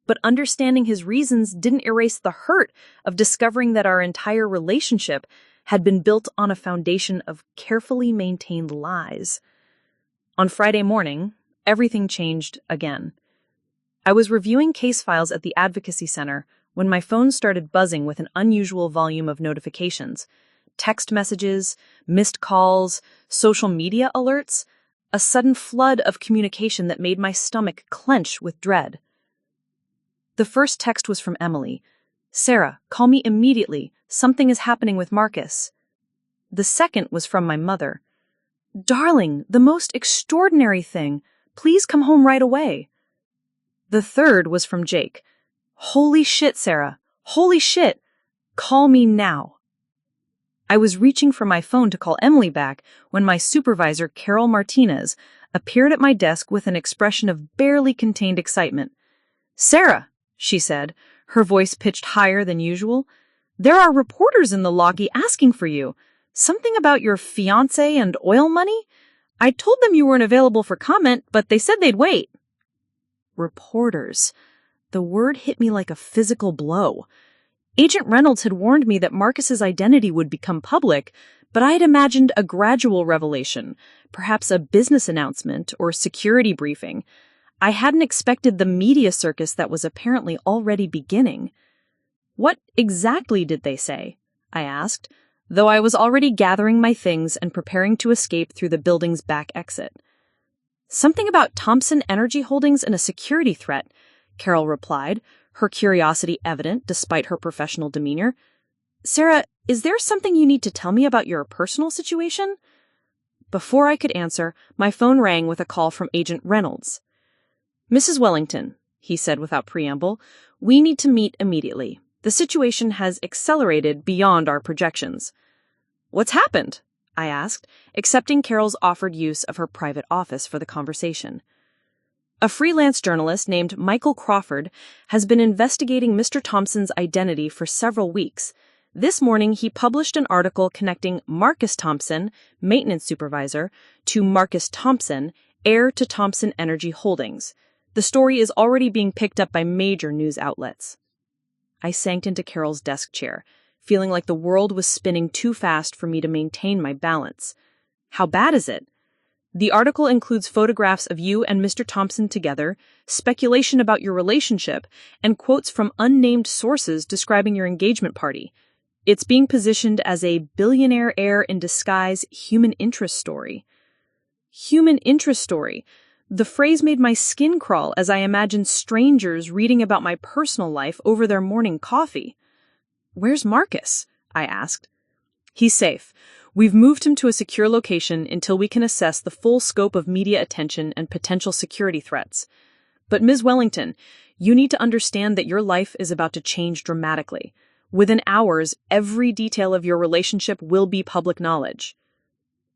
But understanding his reasons didn't erase the hurt of discovering that our entire relationship had been built on a foundation of carefully maintained lies. On Friday morning, everything changed again. I was reviewing case files at the Advocacy Center when my phone started buzzing with an unusual volume of notifications. Text messages, missed calls, social media alerts, a sudden flood of communication that made my stomach clench with dread. The first text was from Emily. "Sarah, call me immediately. Something is happening with Marcus." The second was from my mother. "Darling, the most extraordinary thing. Please come home right away." The third was from Jake. "Holy shit, Sarah. Holy shit. Call me now." I was reaching for my phone to call Emily back when my supervisor, Carol Martinez, appeared at my desk with an expression of barely contained excitement. "Sarah," she said, her voice pitched higher than usual. "There are reporters in the lobby asking for you. Something about your fiancé and oil money? I told them you weren't available for comment, but they said they'd wait." Reporters. The word hit me like a physical blow. Agent Reynolds had warned me that Marcus's identity would become public, but I had imagined a gradual revelation, perhaps a business announcement or security briefing. I hadn't expected the media circus that was apparently already beginning. "What exactly did they say?" I asked, though I was already gathering my things and preparing to escape through the building's back exit. "Something about Thompson Energy Holdings and a security threat," Carol replied, her curiosity evident despite her professional demeanor. "Sarah, is there something you need to tell me about your personal situation?" Before I could answer, my phone rang with a call from Agent Reynolds. "Mrs. Wellington," he said without preamble, "we need to meet immediately. The situation has accelerated beyond our projections." "What's happened?" I asked, accepting Carol's offered use of her private office for the conversation. "A freelance journalist named Michael Crawford has been investigating Mr. Thompson's identity for several weeks. This morning, he published an article connecting Marcus Thompson, maintenance supervisor, to Marcus Thompson, heir to Thompson Energy Holdings. The story is already being picked up by major news outlets." I sank into Carol's desk chair, feeling like the world was spinning too fast for me to maintain my balance. "How bad is it?" "The article includes photographs of you and Mr. Thompson together, speculation about your relationship, and quotes from unnamed sources describing your engagement party. It's being positioned as a billionaire heir in disguise human interest story." Human interest story. The phrase made my skin crawl as I imagined strangers reading about my personal life over their morning coffee. "Where's Marcus?" I asked. "He's safe. We've moved him to a secure location until we can assess the full scope of media attention and potential security threats. But Ms. Wellington, you need to understand that your life is about to change dramatically. Within hours, every detail of your relationship will be public knowledge."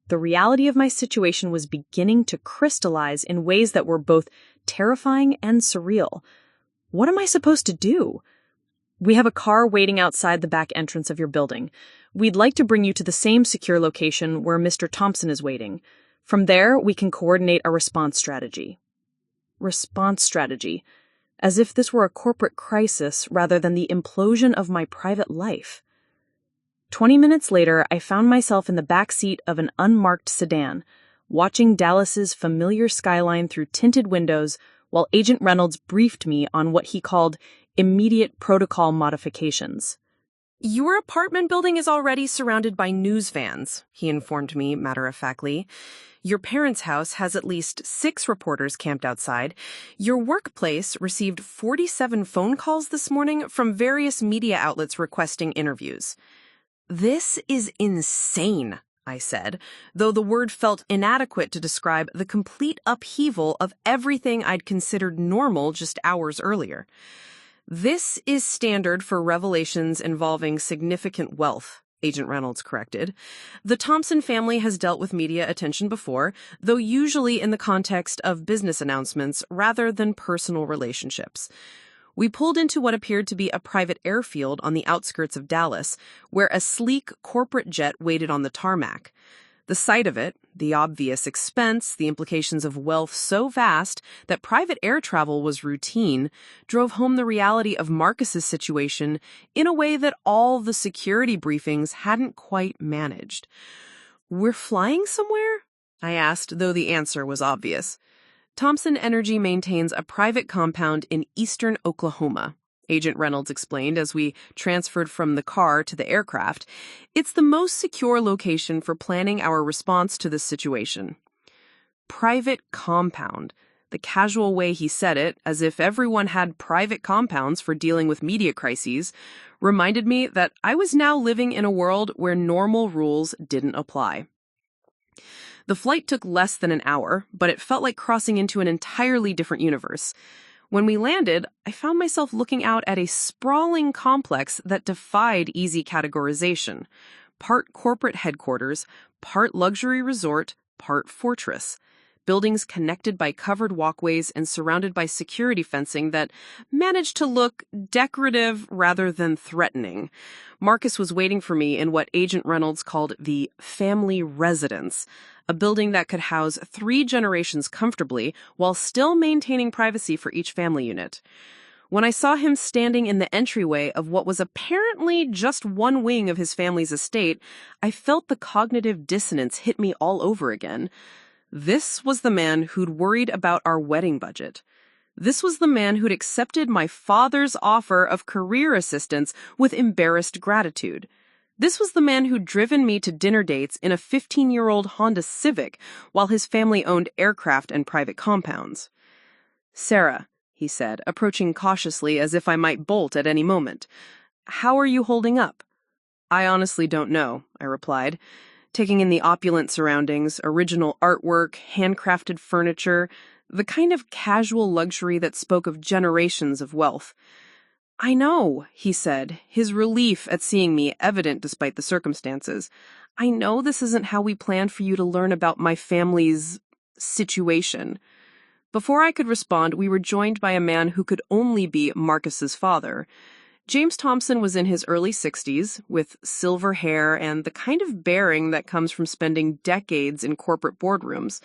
The reality of my situation was beginning to crystallize in ways that were both terrifying and surreal. What am I supposed to do? "We have a car waiting outside the back entrance of your building. We'd like to bring you to the same secure location where Mr. Thompson is waiting. From there, we can coordinate a response strategy." Response strategy. As if this were a corporate crisis rather than the implosion of my private life. 20 minutes later, I found myself in the back seat of an unmarked sedan, watching Dallas's familiar skyline through tinted windows while Agent Reynolds briefed me on what he called immediate protocol modifications. "Your apartment building is already surrounded by news vans," he informed me matter-of-factly. "Your parents' house has at least 6 reporters camped outside. Your workplace received 47 phone calls this morning from various media outlets requesting interviews." "This is insane," I said, though the word felt inadequate to describe the complete upheaval of everything I'd considered normal just hours earlier. "This is standard for revelations involving significant wealth," Agent Reynolds corrected. "The Thompson family has dealt with media attention before, though usually in the context of business announcements rather than personal relationships. We pulled into what appeared to be a private airfield on the outskirts of Dallas, where a sleek corporate jet waited on the tarmac. The sight of it, the obvious expense, the implications of wealth so vast that private air travel was routine, drove home the reality of Marcus's situation in a way that all the security briefings hadn't quite managed." "We're flying somewhere?" I asked, though the answer was obvious. "Thompson Energy maintains a private compound in eastern Oklahoma," Agent Reynolds explained as we transferred from the car to the aircraft. "It's the most secure location for planning our response to this situation." Private compound. The casual way he said it, as if everyone had private compounds for dealing with media crises, reminded me that I was now living in a world where normal rules didn't apply. The flight took less than an hour, but it felt like crossing into an entirely different universe. When we landed, I found myself looking out at a sprawling complex that defied easy categorization. Part corporate headquarters, part luxury resort, part fortress. buildings connected by covered walkways and surrounded by security fencing that managed to look decorative rather than threatening. Marcus was waiting for me in what Agent Reynolds called the family residence, a building that could house 3 generations comfortably while still maintaining privacy for each family unit. When I saw him standing in the entryway of what was apparently just one wing of his family's estate, I felt the cognitive dissonance hit me all over again. This was the man who'd worried about our wedding budget. This was the man who'd accepted my father's offer of career assistance with embarrassed gratitude. This was the man who'd driven me to dinner dates in a 15-year-old Honda Civic while his family owned aircraft and private compounds. "Sarah," he said, approaching cautiously as if I might bolt at any moment. "How are you holding up?" "I honestly don't know," I replied, taking in the opulent surroundings, original artwork, handcrafted furniture, the kind of casual luxury that spoke of generations of wealth. "I know," he said, his relief at seeing me evident despite the circumstances. "I know this isn't how we planned for you to learn about my family's situation." Before I could respond, we were joined by a man who could only be Marcus's father. James Thompson was in his early 60s, with silver hair and the kind of bearing that comes from spending decades in corporate boardrooms.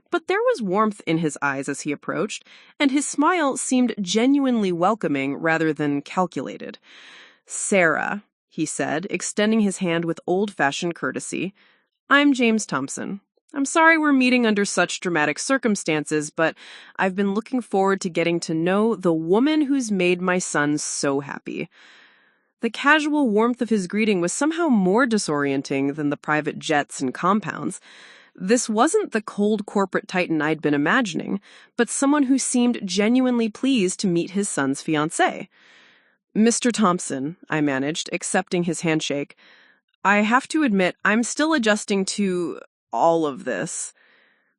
But there was warmth in his eyes as he approached, and his smile seemed genuinely welcoming rather than calculated. "Sarah," he said, extending his hand with old-fashioned courtesy, "I'm James Thompson. I'm sorry we're meeting under such dramatic circumstances, but I've been looking forward to getting to know the woman who's made my son so happy." The casual warmth of his greeting was somehow more disorienting than the private jets and compounds. This wasn't the cold corporate titan I'd been imagining, but someone who seemed genuinely pleased to meet his son's fiancé. "Mr. Thompson," I managed, accepting his handshake, "I have to admit I'm still adjusting to all of this."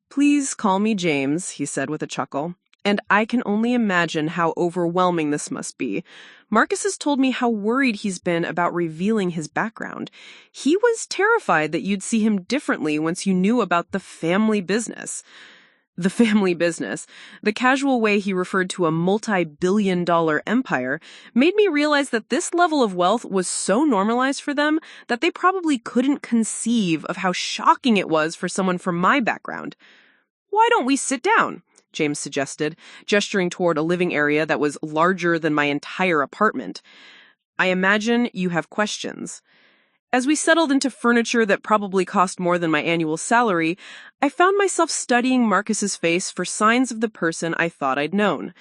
"Please call me James," he said with a chuckle. "And I can only imagine how overwhelming this must be. Marcus has told me how worried he's been about revealing his background. He was terrified that you'd see him differently once you knew about the family business." The family business, the casual way he referred to a multi-billion-dollar empire, made me realize that this level of wealth was so normalized for them that they probably couldn't conceive of how shocking it was for someone from my background. "Why don't we sit down?" James suggested, gesturing toward a living area that was larger than my entire apartment. "I imagine you have questions." As we settled into furniture that probably cost more than my annual salary, I found myself studying Marcus's face for signs of the person I thought I'd known.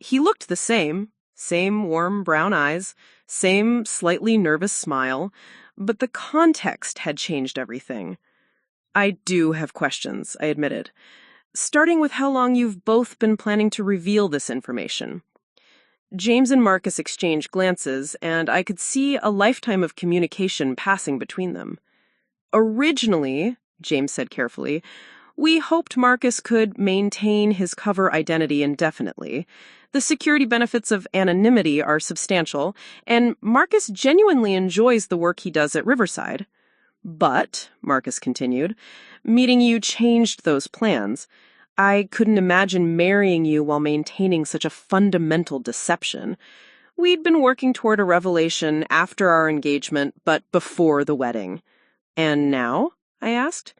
He looked the same warm brown eyes, same slightly nervous smile, but the context had changed everything. "I do have questions," I admitted, starting with how long you've both been planning to reveal this information. James and Marcus exchanged glances, and I could see a lifetime of communication passing between them. "Originally," James said carefully, "we hoped Marcus could maintain his cover identity indefinitely. The security benefits of anonymity are substantial, and Marcus genuinely enjoys the work he does at Riverside. But," Marcus continued, "meeting you changed those plans. I couldn't imagine marrying you while maintaining such a fundamental deception. We'd been working toward a revelation after our engagement, but before the wedding." "And now?" I asked.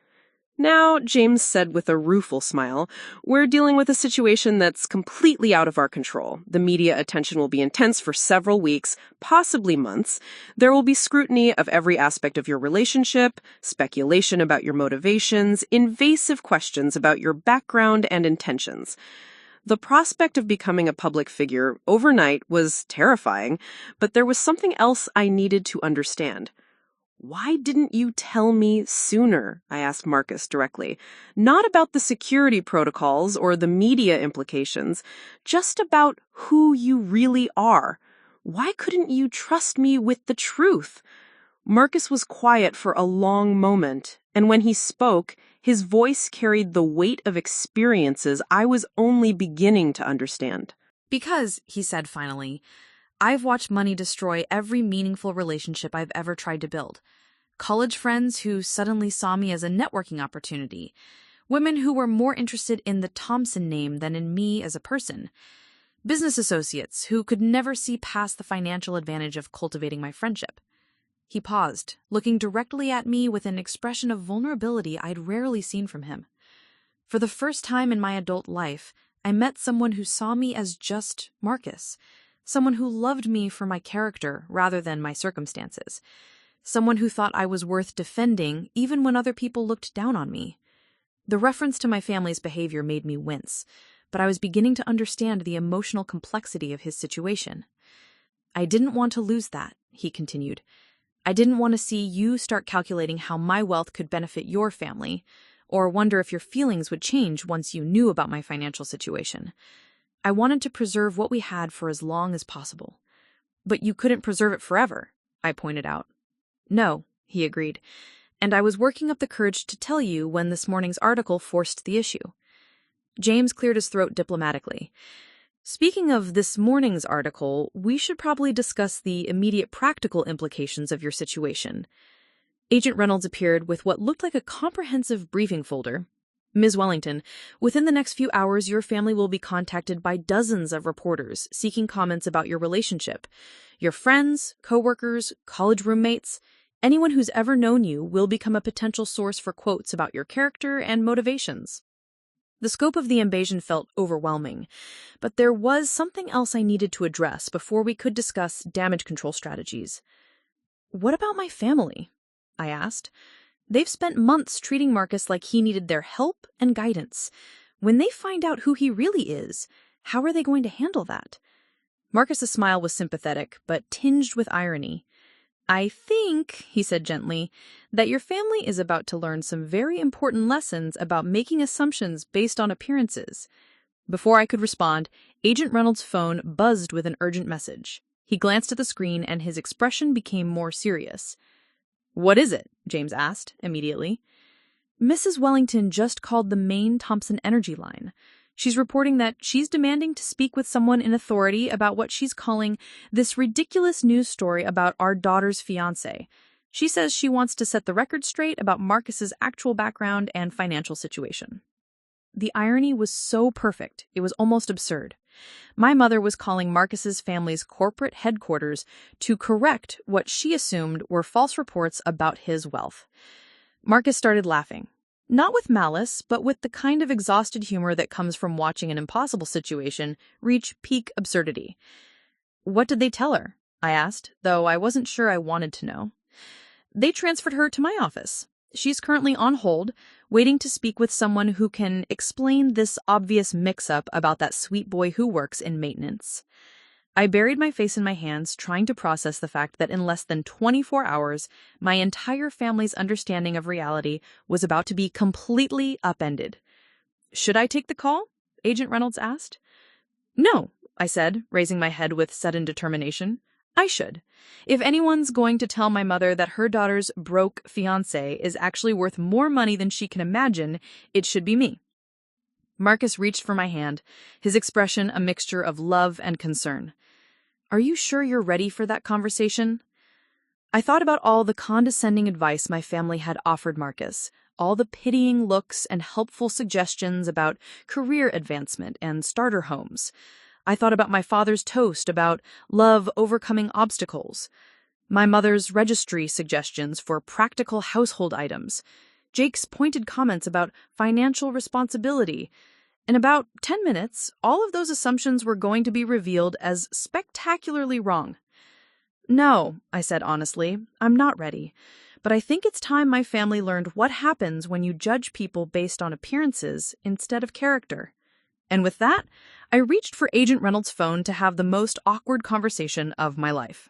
"Now," James said with a rueful smile, "we're dealing with a situation that's completely out of our control. The media attention will be intense for several weeks, possibly months. There will be scrutiny of every aspect of your relationship, speculation about your motivations, invasive questions about your background and intentions. The prospect of becoming a public figure overnight was terrifying, but there was something else I needed to understand." "Why didn't you tell me sooner?" I asked Marcus directly. "Not about the security protocols or the media implications, just about who you really are. Why couldn't you trust me with the truth?" Marcus was quiet for a long moment, and when he spoke, his voice carried the weight of experiences I was only beginning to understand. "Because," he said finally, "I've watched money destroy every meaningful relationship I've ever tried to build. College friends who suddenly saw me as a networking opportunity. Women who were more interested in the Thompson name than in me as a person. Business associates who could never see past the financial advantage of cultivating my friendship. He paused, looking directly at me with an expression of vulnerability I'd rarely seen from him. For the first time in my adult life, I met someone who saw me as just Marcus, someone who loved me for my character rather than my circumstances, someone who thought I was worth defending even when other people looked down on me. The reference to my family's behavior made me wince, but I was beginning to understand the emotional complexity of his situation. I didn't want to lose that, he continued. I didn't want to see you start calculating how my wealth could benefit your family, or wonder if your feelings would change once you knew about my financial situation. I wanted to preserve what we had for as long as possible. But you couldn't preserve it forever, I pointed out. No, he agreed, and I was working up the courage to tell you when this morning's article forced the issue. James cleared his throat diplomatically. Speaking of this morning's article, we should probably discuss the immediate practical implications of your situation. Agent Reynolds appeared with what looked like a comprehensive briefing folder. Ms. Wellington, within the next few hours, your family will be contacted by dozens of reporters seeking comments about your relationship. Your friends, coworkers, college roommates, anyone who's ever known you will become a potential source for quotes about your character and motivations. The scope of the invasion felt overwhelming, but there was something else I needed to address before we could discuss damage control strategies. What about my family? I asked. They've spent months treating Marcus like he needed their help and guidance. When they find out who he really is, how are they going to handle that? Marcus's smile was sympathetic, but tinged with irony. I think, he said gently, that your family is about to learn some very important lessons about making assumptions based on appearances. Before I could respond, Agent Reynolds' phone buzzed with an urgent message. He glanced at the screen and his expression became more serious. What is it? James asked, immediately. Mrs. Wellington just called the main Thompson Energy line. She's reporting that she's demanding to speak with someone in authority about what she's calling this ridiculous news story about our daughter's fiancé. She says she wants to set the record straight about Marcus's actual background and financial situation. The irony was so perfect, it was almost absurd. My mother was calling Marcus's family's corporate headquarters to correct what she assumed were false reports about his wealth. Marcus started laughing. Not with malice, but with the kind of exhausted humor that comes from watching an impossible situation reach peak absurdity. What did they tell her? I asked, though I wasn't sure I wanted to know. They transferred her to my office. She's currently on hold, waiting to speak with someone who can explain this obvious mix-up about that sweet boy who works in maintenance. I buried my face in my hands, trying to process the fact that in less than 24 hours, my entire family's understanding of reality was about to be completely upended. Should I take the call? Agent Reynolds asked. No, I said, raising my head with sudden determination. I should. If anyone's going to tell my mother that her daughter's broke fiancé is actually worth more money than she can imagine, it should be me. Marcus reached for my hand, his expression a mixture of love and concern. Are you sure you're ready for that conversation? I thought about all the condescending advice my family had offered Marcus, all the pitying looks and helpful suggestions about career advancement and starter homes. I thought about my father's toast about love overcoming obstacles, my mother's registry suggestions for practical household items, Jake's pointed comments about financial responsibility. In about 10 minutes, all of those assumptions were going to be revealed as spectacularly wrong. No, I said honestly, I'm not ready. But I think it's time my family learned what happens when you judge people based on appearances instead of character. And with that, I reached for Agent Reynolds' phone to have the most awkward conversation of my life.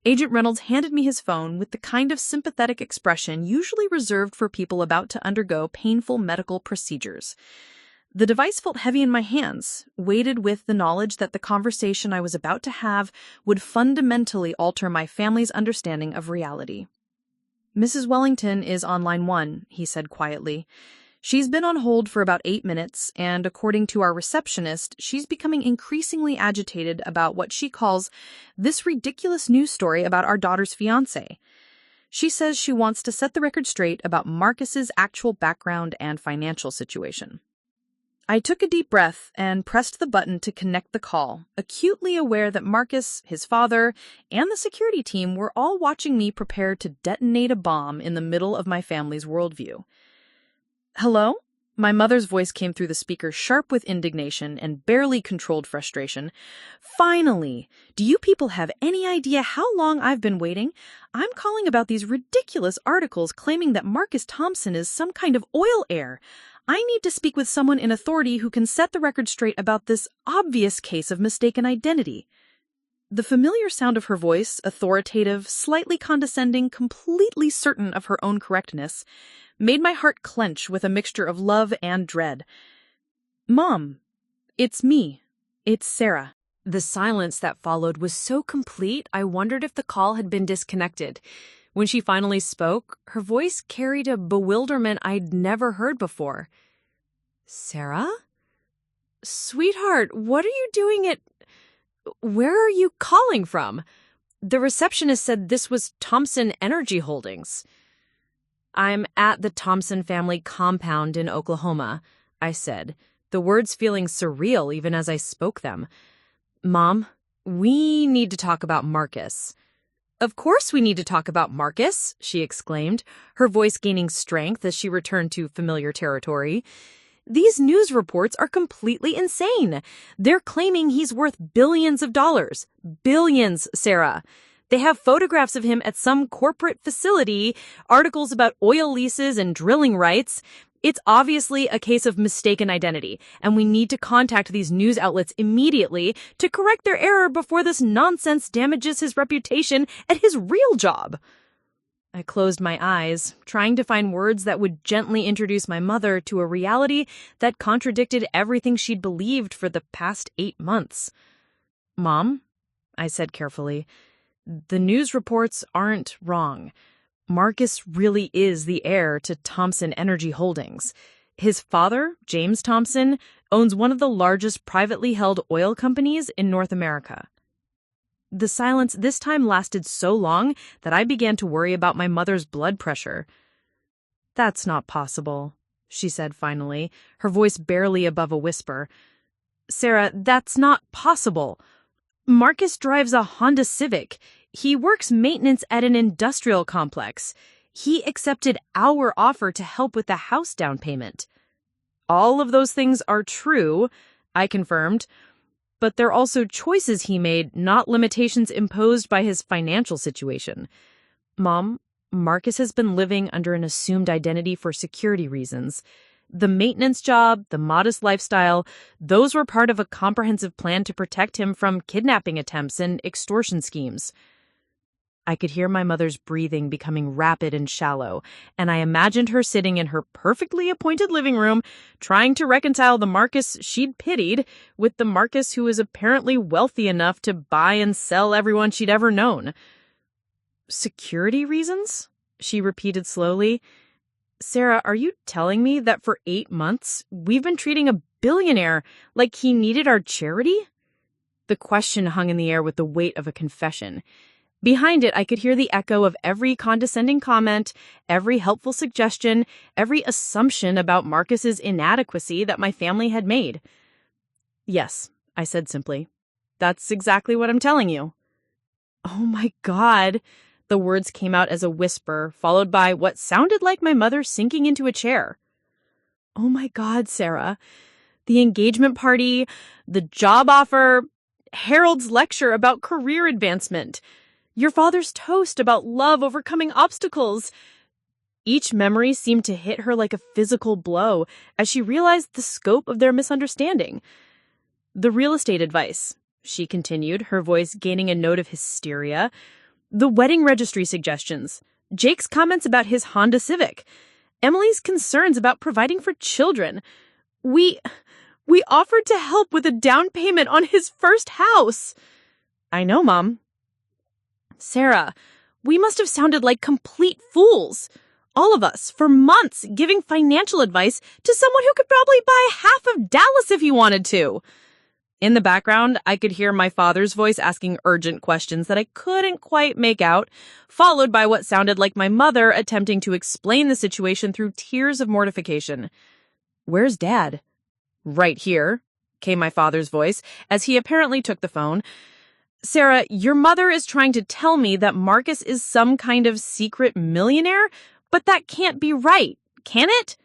Agent Reynolds handed me his phone with the kind of sympathetic expression usually reserved for people about to undergo painful medical procedures. The device felt heavy in my hands, weighted with the knowledge that the conversation I was about to have would fundamentally alter my family's understanding of reality. Mrs. Wellington is on line 1, he said quietly. She's been on hold for about 8 minutes, and according to our receptionist, she's becoming increasingly agitated about what she calls this ridiculous news story about our daughter's fiancé. She says she wants to set the record straight about Marcus's actual background and financial situation. I took a deep breath and pressed the button to connect the call, acutely aware that Marcus, his father, and the security team were all watching me prepare to detonate a bomb in the middle of my family's worldview. "Hello?" My mother's voice came through the speaker, sharp with indignation and barely controlled frustration. "Finally! Do you people have any idea how long I've been waiting? I'm calling about these ridiculous articles claiming that Marcus Thompson is some kind of oil heir. I need to speak with someone in authority who can set the record straight about this obvious case of mistaken identity." The familiar sound of her voice, authoritative, slightly condescending, completely certain of her own correctness, made my heart clench with a mixture of love and dread. "Mom, it's me. It's Sarah." The silence that followed was so complete, I wondered if the call had been disconnected. When she finally spoke, her voice carried a bewilderment I'd never heard before. "Sarah? Sweetheart, what are you doing Where are you calling from? The receptionist said this was Thompson Energy Holdings." "I'm at the Thompson family compound in Oklahoma," I said, the words feeling surreal even as I spoke them. "Mom, we need to talk about Marcus." "Of course we need to talk about Marcus," she exclaimed, her voice gaining strength as she returned to familiar territory. "These news reports are completely insane. They're claiming he's worth billions of dollars. Billions, Sarah. They have photographs of him at some corporate facility, articles about oil leases and drilling rights. It's obviously a case of mistaken identity, and we need to contact these news outlets immediately to correct their error before this nonsense damages his reputation at his real job." I closed my eyes, trying to find words that would gently introduce my mother to a reality that contradicted everything she'd believed for the past 8 months. "Mom," I said carefully, "the news reports aren't wrong. Marcus really is the heir to Thompson Energy Holdings. His father, James Thompson, owns one of the largest privately held oil companies in North America." The silence this time lasted so long that I began to worry about my mother's blood pressure. "That's not possible," she said finally, her voice barely above a whisper. "Sarah, that's not possible. Marcus drives a Honda Civic. He works maintenance at an industrial complex. He accepted our offer to help with the house down payment." "All of those things are true," I confirmed, "but they're also choices he made, not limitations imposed by his financial situation. Mom, Marcus has been living under an assumed identity for security reasons. The maintenance job, the modest lifestyle, those were part of a comprehensive plan to protect him from kidnapping attempts and extortion schemes." I could hear my mother's breathing becoming rapid and shallow, and I imagined her sitting in her perfectly appointed living room, trying to reconcile the Marcus she'd pitied with the Marcus who was apparently wealthy enough to buy and sell everyone she'd ever known. "Security reasons?" she repeated slowly. "Sarah, are you telling me that for 8 months we've been treating a billionaire like he needed our charity?" The question hung in the air with the weight of a confession. Behind it, I could hear the echo of every condescending comment, every helpful suggestion, every assumption about Marcus's inadequacy that my family had made. "Yes," I said simply. "That's exactly what I'm telling you." "Oh my God." The words came out as a whisper, followed by what sounded like my mother sinking into a chair. "Oh my God, Sarah. The engagement party, the job offer, Harold's lecture about career advancement, your father's toast about love overcoming obstacles." Each memory seemed to hit her like a physical blow as she realized the scope of their misunderstanding. "The real estate advice," she continued, her voice gaining a note of hysteria. "The wedding registry suggestions. Jake's comments about his Honda Civic. Emily's concerns about providing for children. We offered to help with a down payment on his first house." "I know, Mom." "Sarah, we must have sounded like complete fools. All of us, for months, giving financial advice to someone who could probably buy half of Dallas if he wanted to." In the background, I could hear my father's voice asking urgent questions that I couldn't quite make out, followed by what sounded like my mother attempting to explain the situation through tears of mortification. "Where's Dad?" "Right here," came my father's voice, as he apparently took the phone. "Sarah, your mother is trying to tell me that Marcus is some kind of secret millionaire, but that can't be right, can it?"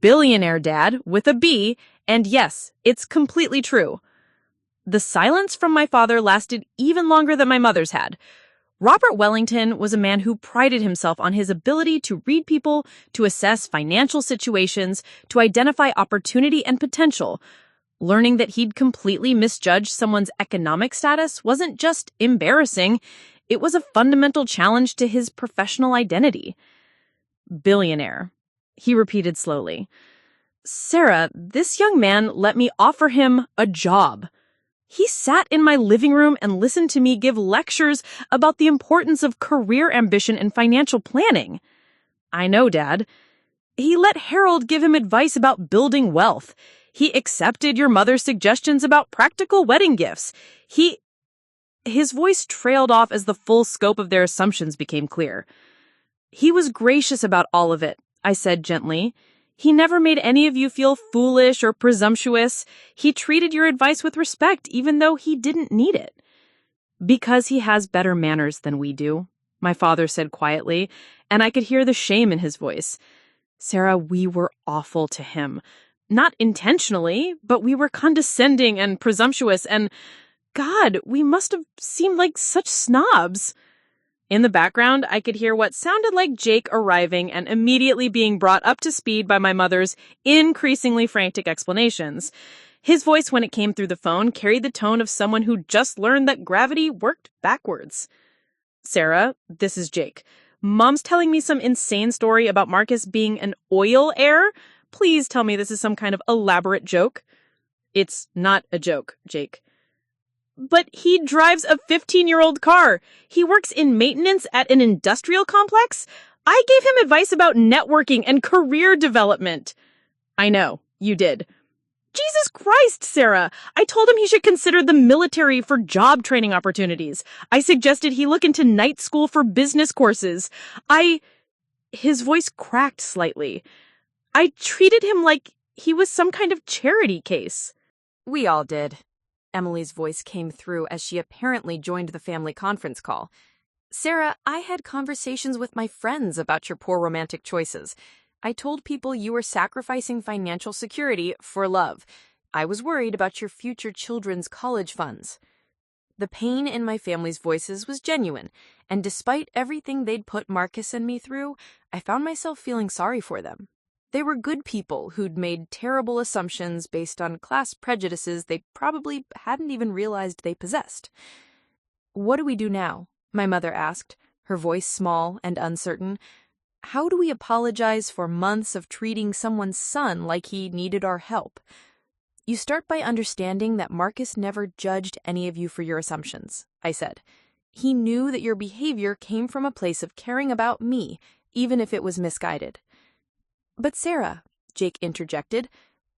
"Billionaire, Dad, with a B, and yes, it's completely true." The silence from my father lasted even longer than my mother's had. Robert Wellington was a man who prided himself on his ability to read people, to assess financial situations, to identify opportunity and potential. Learning that he'd completely misjudged someone's economic status wasn't just embarrassing, it was a fundamental challenge to his professional identity. "Billionaire," he repeated slowly. "Sarah, this young man let me offer him a job. He sat in my living room and listened to me give lectures about the importance of career ambition and financial planning." "I know, Dad." "He let Harold give him advice about building wealth. He accepted your mother's suggestions about practical wedding gifts. His voice trailed off as the full scope of their assumptions became clear. "He was gracious about all of it," I said gently. "He never made any of you feel foolish or presumptuous. He treated your advice with respect, even though he didn't need it." "Because he has better manners than we do," my father said quietly, and I could hear the shame in his voice. "Sarah, we were awful to him. Not intentionally, but we were condescending and presumptuous, and God, we must have seemed like such snobs." In the background, I could hear what sounded like Jake arriving and immediately being brought up to speed by my mother's increasingly frantic explanations. His voice, when it came through the phone, carried the tone of someone who just learned that gravity worked backwards. "Sarah, this is Jake. Mom's telling me some insane story about Marcus being an oil heir. Please tell me this is some kind of elaborate joke." "It's not a joke, Jake." "But he drives a 15-year-old car. He works in maintenance at an industrial complex. I gave him advice about networking and career development." "I know, you did." "Jesus Christ, Sarah. I told him he should consider the military for job training opportunities. I suggested he look into night school for business courses. His voice cracked slightly. "I treated him like he was some kind of charity case." We all did. Emily's voice came through as she apparently joined the family conference call. "Sarah, I had conversations with my friends about your poor romantic choices. I told people you were sacrificing financial security for love. I was worried about your future children's college funds." The pain in my family's voices was genuine, and despite everything they'd put Marcus and me through, I found myself feeling sorry for them. They were good people who'd made terrible assumptions based on class prejudices they probably hadn't even realized they possessed. "What do we do now?" my mother asked, her voice small and uncertain. "How do we apologize for months of treating someone's son like he needed our help?" "You start by understanding that Marcus never judged any of you for your assumptions," I said. "He knew that your behavior came from a place of caring about me, even if it was misguided." "But Sarah," Jake interjected,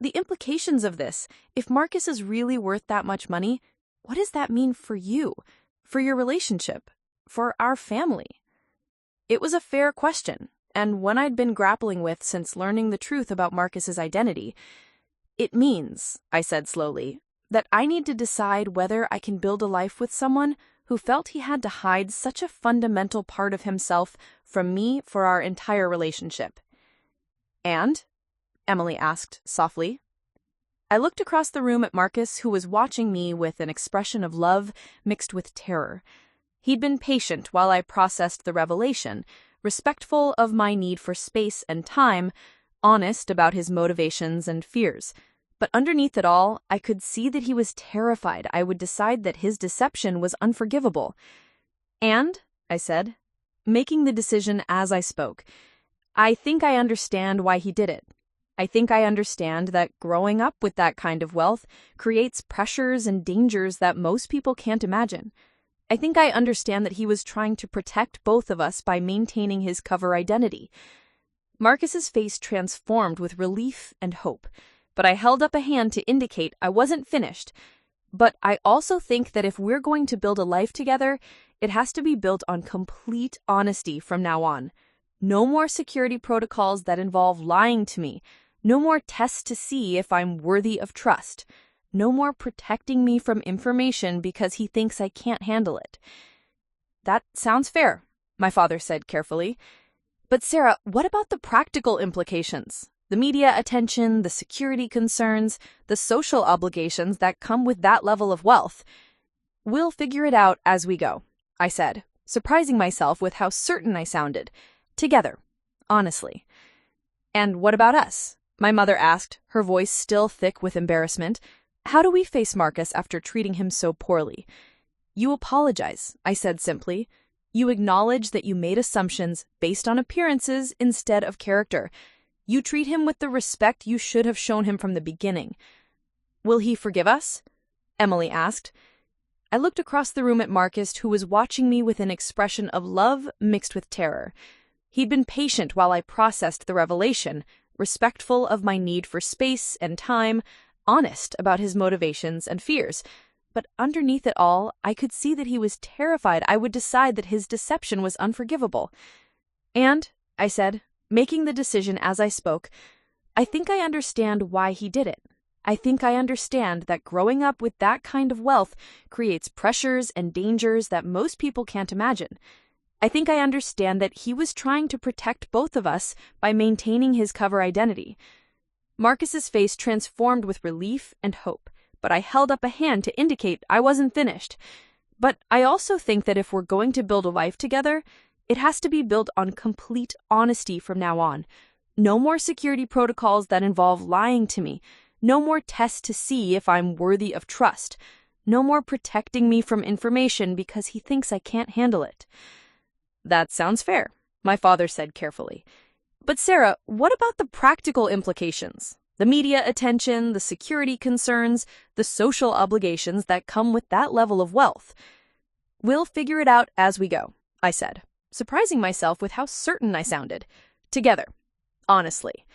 "the implications of this, if Marcus is really worth that much money, what does that mean for you, for your relationship, for our family?" It was a fair question, and one I'd been grappling with since learning the truth about Marcus's identity. "It means," I said slowly, "that I need to decide whether I can build a life with someone who felt he had to hide such a fundamental part of himself from me for our entire relationship." "And?" Emily asked softly. I looked across the room at Marcus, who was watching me with an expression of love mixed with terror. He'd been patient while I processed the revelation, respectful of my need for space and time, honest about his motivations and fears. But underneath it all, I could see that he was terrified I would decide that his deception was unforgivable. "And," I said, making the decision as I spoke, "I think I understand why he did it. I think I understand that growing up with that kind of wealth creates pressures and dangers that most people can't imagine. I think I understand that he was trying to protect both of us by maintaining his cover identity." Marcus's face transformed with relief and hope, but I held up a hand to indicate I wasn't finished. But I also think that if we're going to build a life together, it has to be built on complete honesty from now on. No more security protocols that involve lying to me. No more tests to see if I'm worthy of trust. No more protecting me from information because he thinks I can't handle it. That sounds fair, my father said carefully. But Sarah, what about the practical implications? The media attention, the security concerns, the social obligations that come with that level of wealth. We'll figure it out as we go, I said, surprising myself with how certain I sounded. Together, honestly. And what about us? My mother asked, her voice still thick with embarrassment. How do we face Marcus after treating him so poorly? You apologize, I said simply. You acknowledge that you made assumptions based on appearances instead of character. You treat him with the respect you should have shown him from the beginning. Will he forgive us? Emily asked. I looked across the room at Marcus, who was watching me with an expression of love mixed with terror. He'd been patient while I processed the revelation, respectful of my need for space and time, honest about his motivations and fears. But underneath it all, I could see that he was terrified I would decide that his deception was unforgivable. And, I said, making the decision as I spoke, I think I understand why he did it. I think I understand that growing up with that kind of wealth creates pressures and dangers that most people can't imagine. I think I understand that he was trying to protect both of us by maintaining his cover identity. Marcus's face transformed with relief and hope, but I held up a hand to indicate I wasn't finished. But I also think that if we're going to build a life together, it has to be built on complete honesty from now on. No more security protocols that involve lying to me. No more tests to see if I'm worthy of trust. No more protecting me from information because he thinks I can't handle it. That sounds fair, my father said carefully. But Sarah, what about the practical implications? The media attention, the security concerns, the social obligations that come with that level of wealth. We'll figure it out as we go, I said, surprising myself with how certain I sounded. Together, honestly.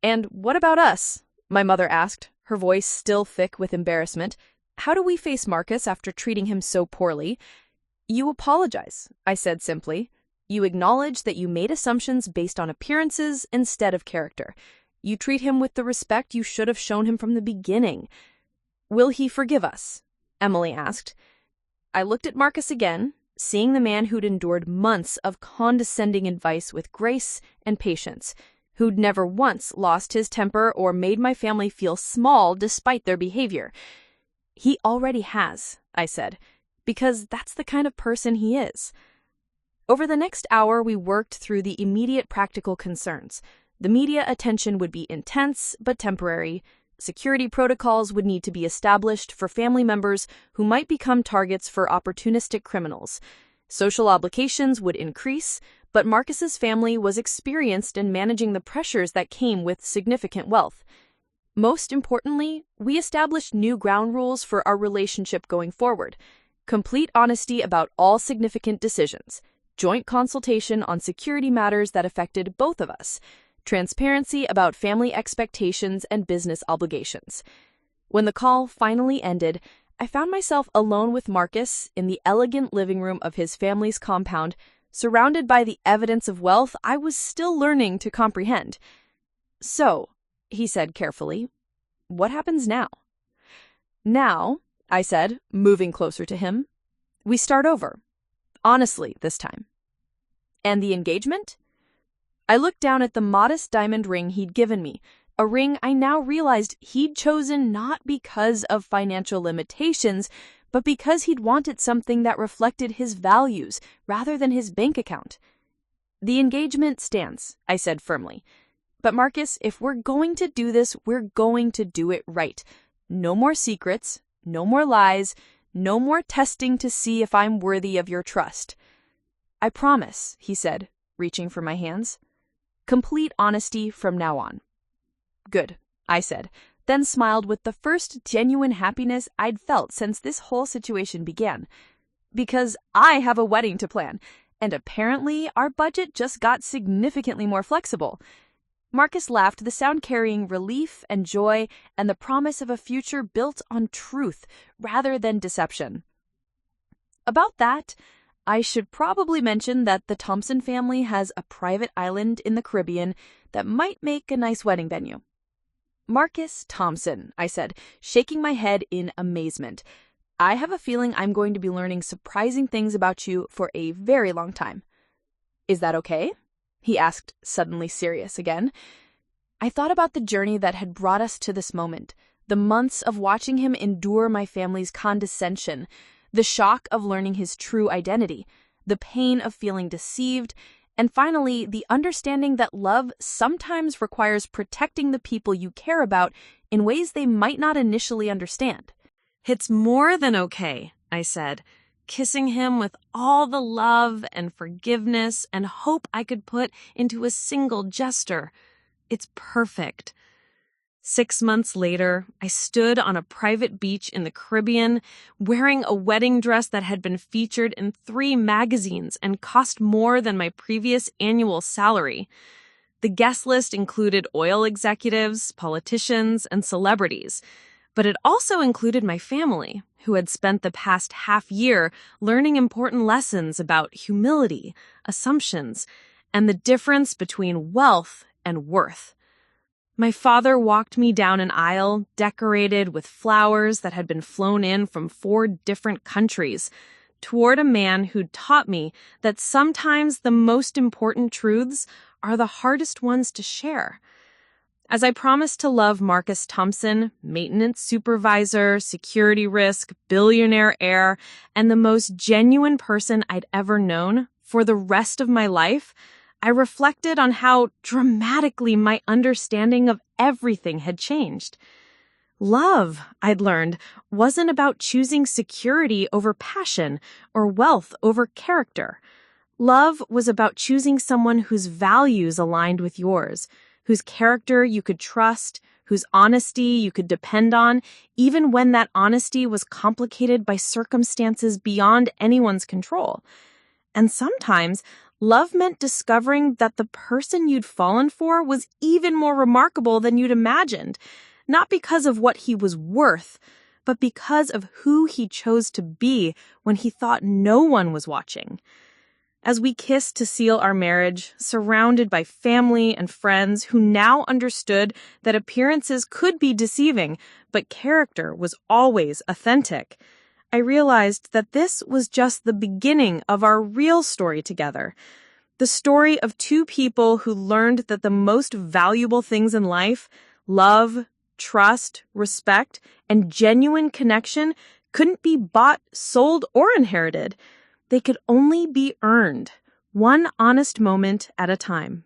And what about us? My mother asked, her voice still thick with embarrassment. How do we face Marcus after treating him so poorly? You apologize, I said simply. You acknowledge that you made assumptions based on appearances instead of character. You treat him with the respect you should have shown him from the beginning. Will he forgive us? Emily asked. I looked at Marcus again, seeing the man who'd endured months of condescending advice with grace and patience, who'd never once lost his temper or made my family feel small despite their behavior. He already has, I said, because that's the kind of person he is. Over the next hour, we worked through the immediate practical concerns. The media attention would be intense but temporary. Security protocols would need to be established for family members who might become targets for opportunistic criminals. Social obligations would increase, but Marcus's family was experienced in managing the pressures that came with significant wealth. Most importantly, we established new ground rules for our relationship going forward. Complete honesty about all significant decisions. Joint consultation on security matters that affected both of us. Transparency about family expectations and business obligations. When the call finally ended, I found myself alone with Marcus in the elegant living room of his family's compound, surrounded by the evidence of wealth I was still learning to comprehend. So, he said carefully, what happens now? Now, I said, moving closer to him, we start over. Honestly, this time. And the engagement? I looked down at the modest diamond ring he'd given me, a ring I now realized he'd chosen not because of financial limitations, but because he'd wanted something that reflected his values rather than his bank account. The engagement stands, I said firmly. But Marcus, if we're going to do this, we're going to do it right. No more secrets, no more lies, no more testing to see if I'm worthy of your trust. I promise, he said, reaching for my hands. Complete honesty from now on. Good, I said, then smiled with the first genuine happiness I'd felt since this whole situation began. Because I have a wedding to plan, and apparently our budget just got significantly more flexible. Marcus laughed, the sound carrying relief and joy and the promise of a future built on truth rather than deception. About that, I should probably mention that the Thompson family has a private island in the Caribbean that might make a nice wedding venue. Marcus Thompson, I said, shaking my head in amazement. I have a feeling I'm going to be learning surprising things about you for a very long time. Is that okay? He asked, suddenly serious again. I thought about the journey that had brought us to this moment, the months of watching him endure my family's condescension, the shock of learning his true identity, the pain of feeling deceived, and finally, the understanding that love sometimes requires protecting the people you care about in ways they might not initially understand. It's more than okay, I said, kissing him with all the love and forgiveness and hope I could put into a single gesture. It's perfect. 6 months later, I stood on a private beach in the Caribbean, wearing a wedding dress that had been featured in 3 magazines and cost more than my previous annual salary. The guest list included oil executives, politicians, and celebrities, but it also included my family, who had spent the past half year learning important lessons about humility, assumptions, and the difference between wealth and worth. My father walked me down an aisle decorated with flowers that had been flown in from 4 different countries, toward a man who'd taught me that sometimes the most important truths are the hardest ones to share. As I promised to love Marcus Thompson, maintenance supervisor, security risk, billionaire heir, and the most genuine person I'd ever known for the rest of my life, I reflected on how dramatically my understanding of everything had changed. Love, I'd learned, wasn't about choosing security over passion or wealth over character. Love was about choosing someone whose values aligned with yours, whose character you could trust, whose honesty you could depend on, even when that honesty was complicated by circumstances beyond anyone's control. And sometimes, love meant discovering that the person you'd fallen for was even more remarkable than you'd imagined, not because of what he was worth, but because of who he chose to be when he thought no one was watching. As we kissed to seal our marriage, surrounded by family and friends who now understood that appearances could be deceiving, but character was always authentic, I realized that this was just the beginning of our real story together. The story of 2 people who learned that the most valuable things in life, love, trust, respect, and genuine connection, couldn't be bought, sold, or inherited. They could only be earned, one honest moment at a time.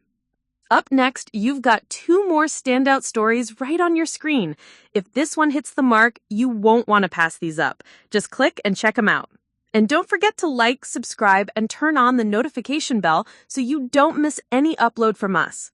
Up next, you've got 2 more standout stories right on your screen. If this one hits the mark, you won't want to pass these up. Just click and check them out. And don't forget to like, subscribe, and turn on the notification bell so you don't miss any upload from us.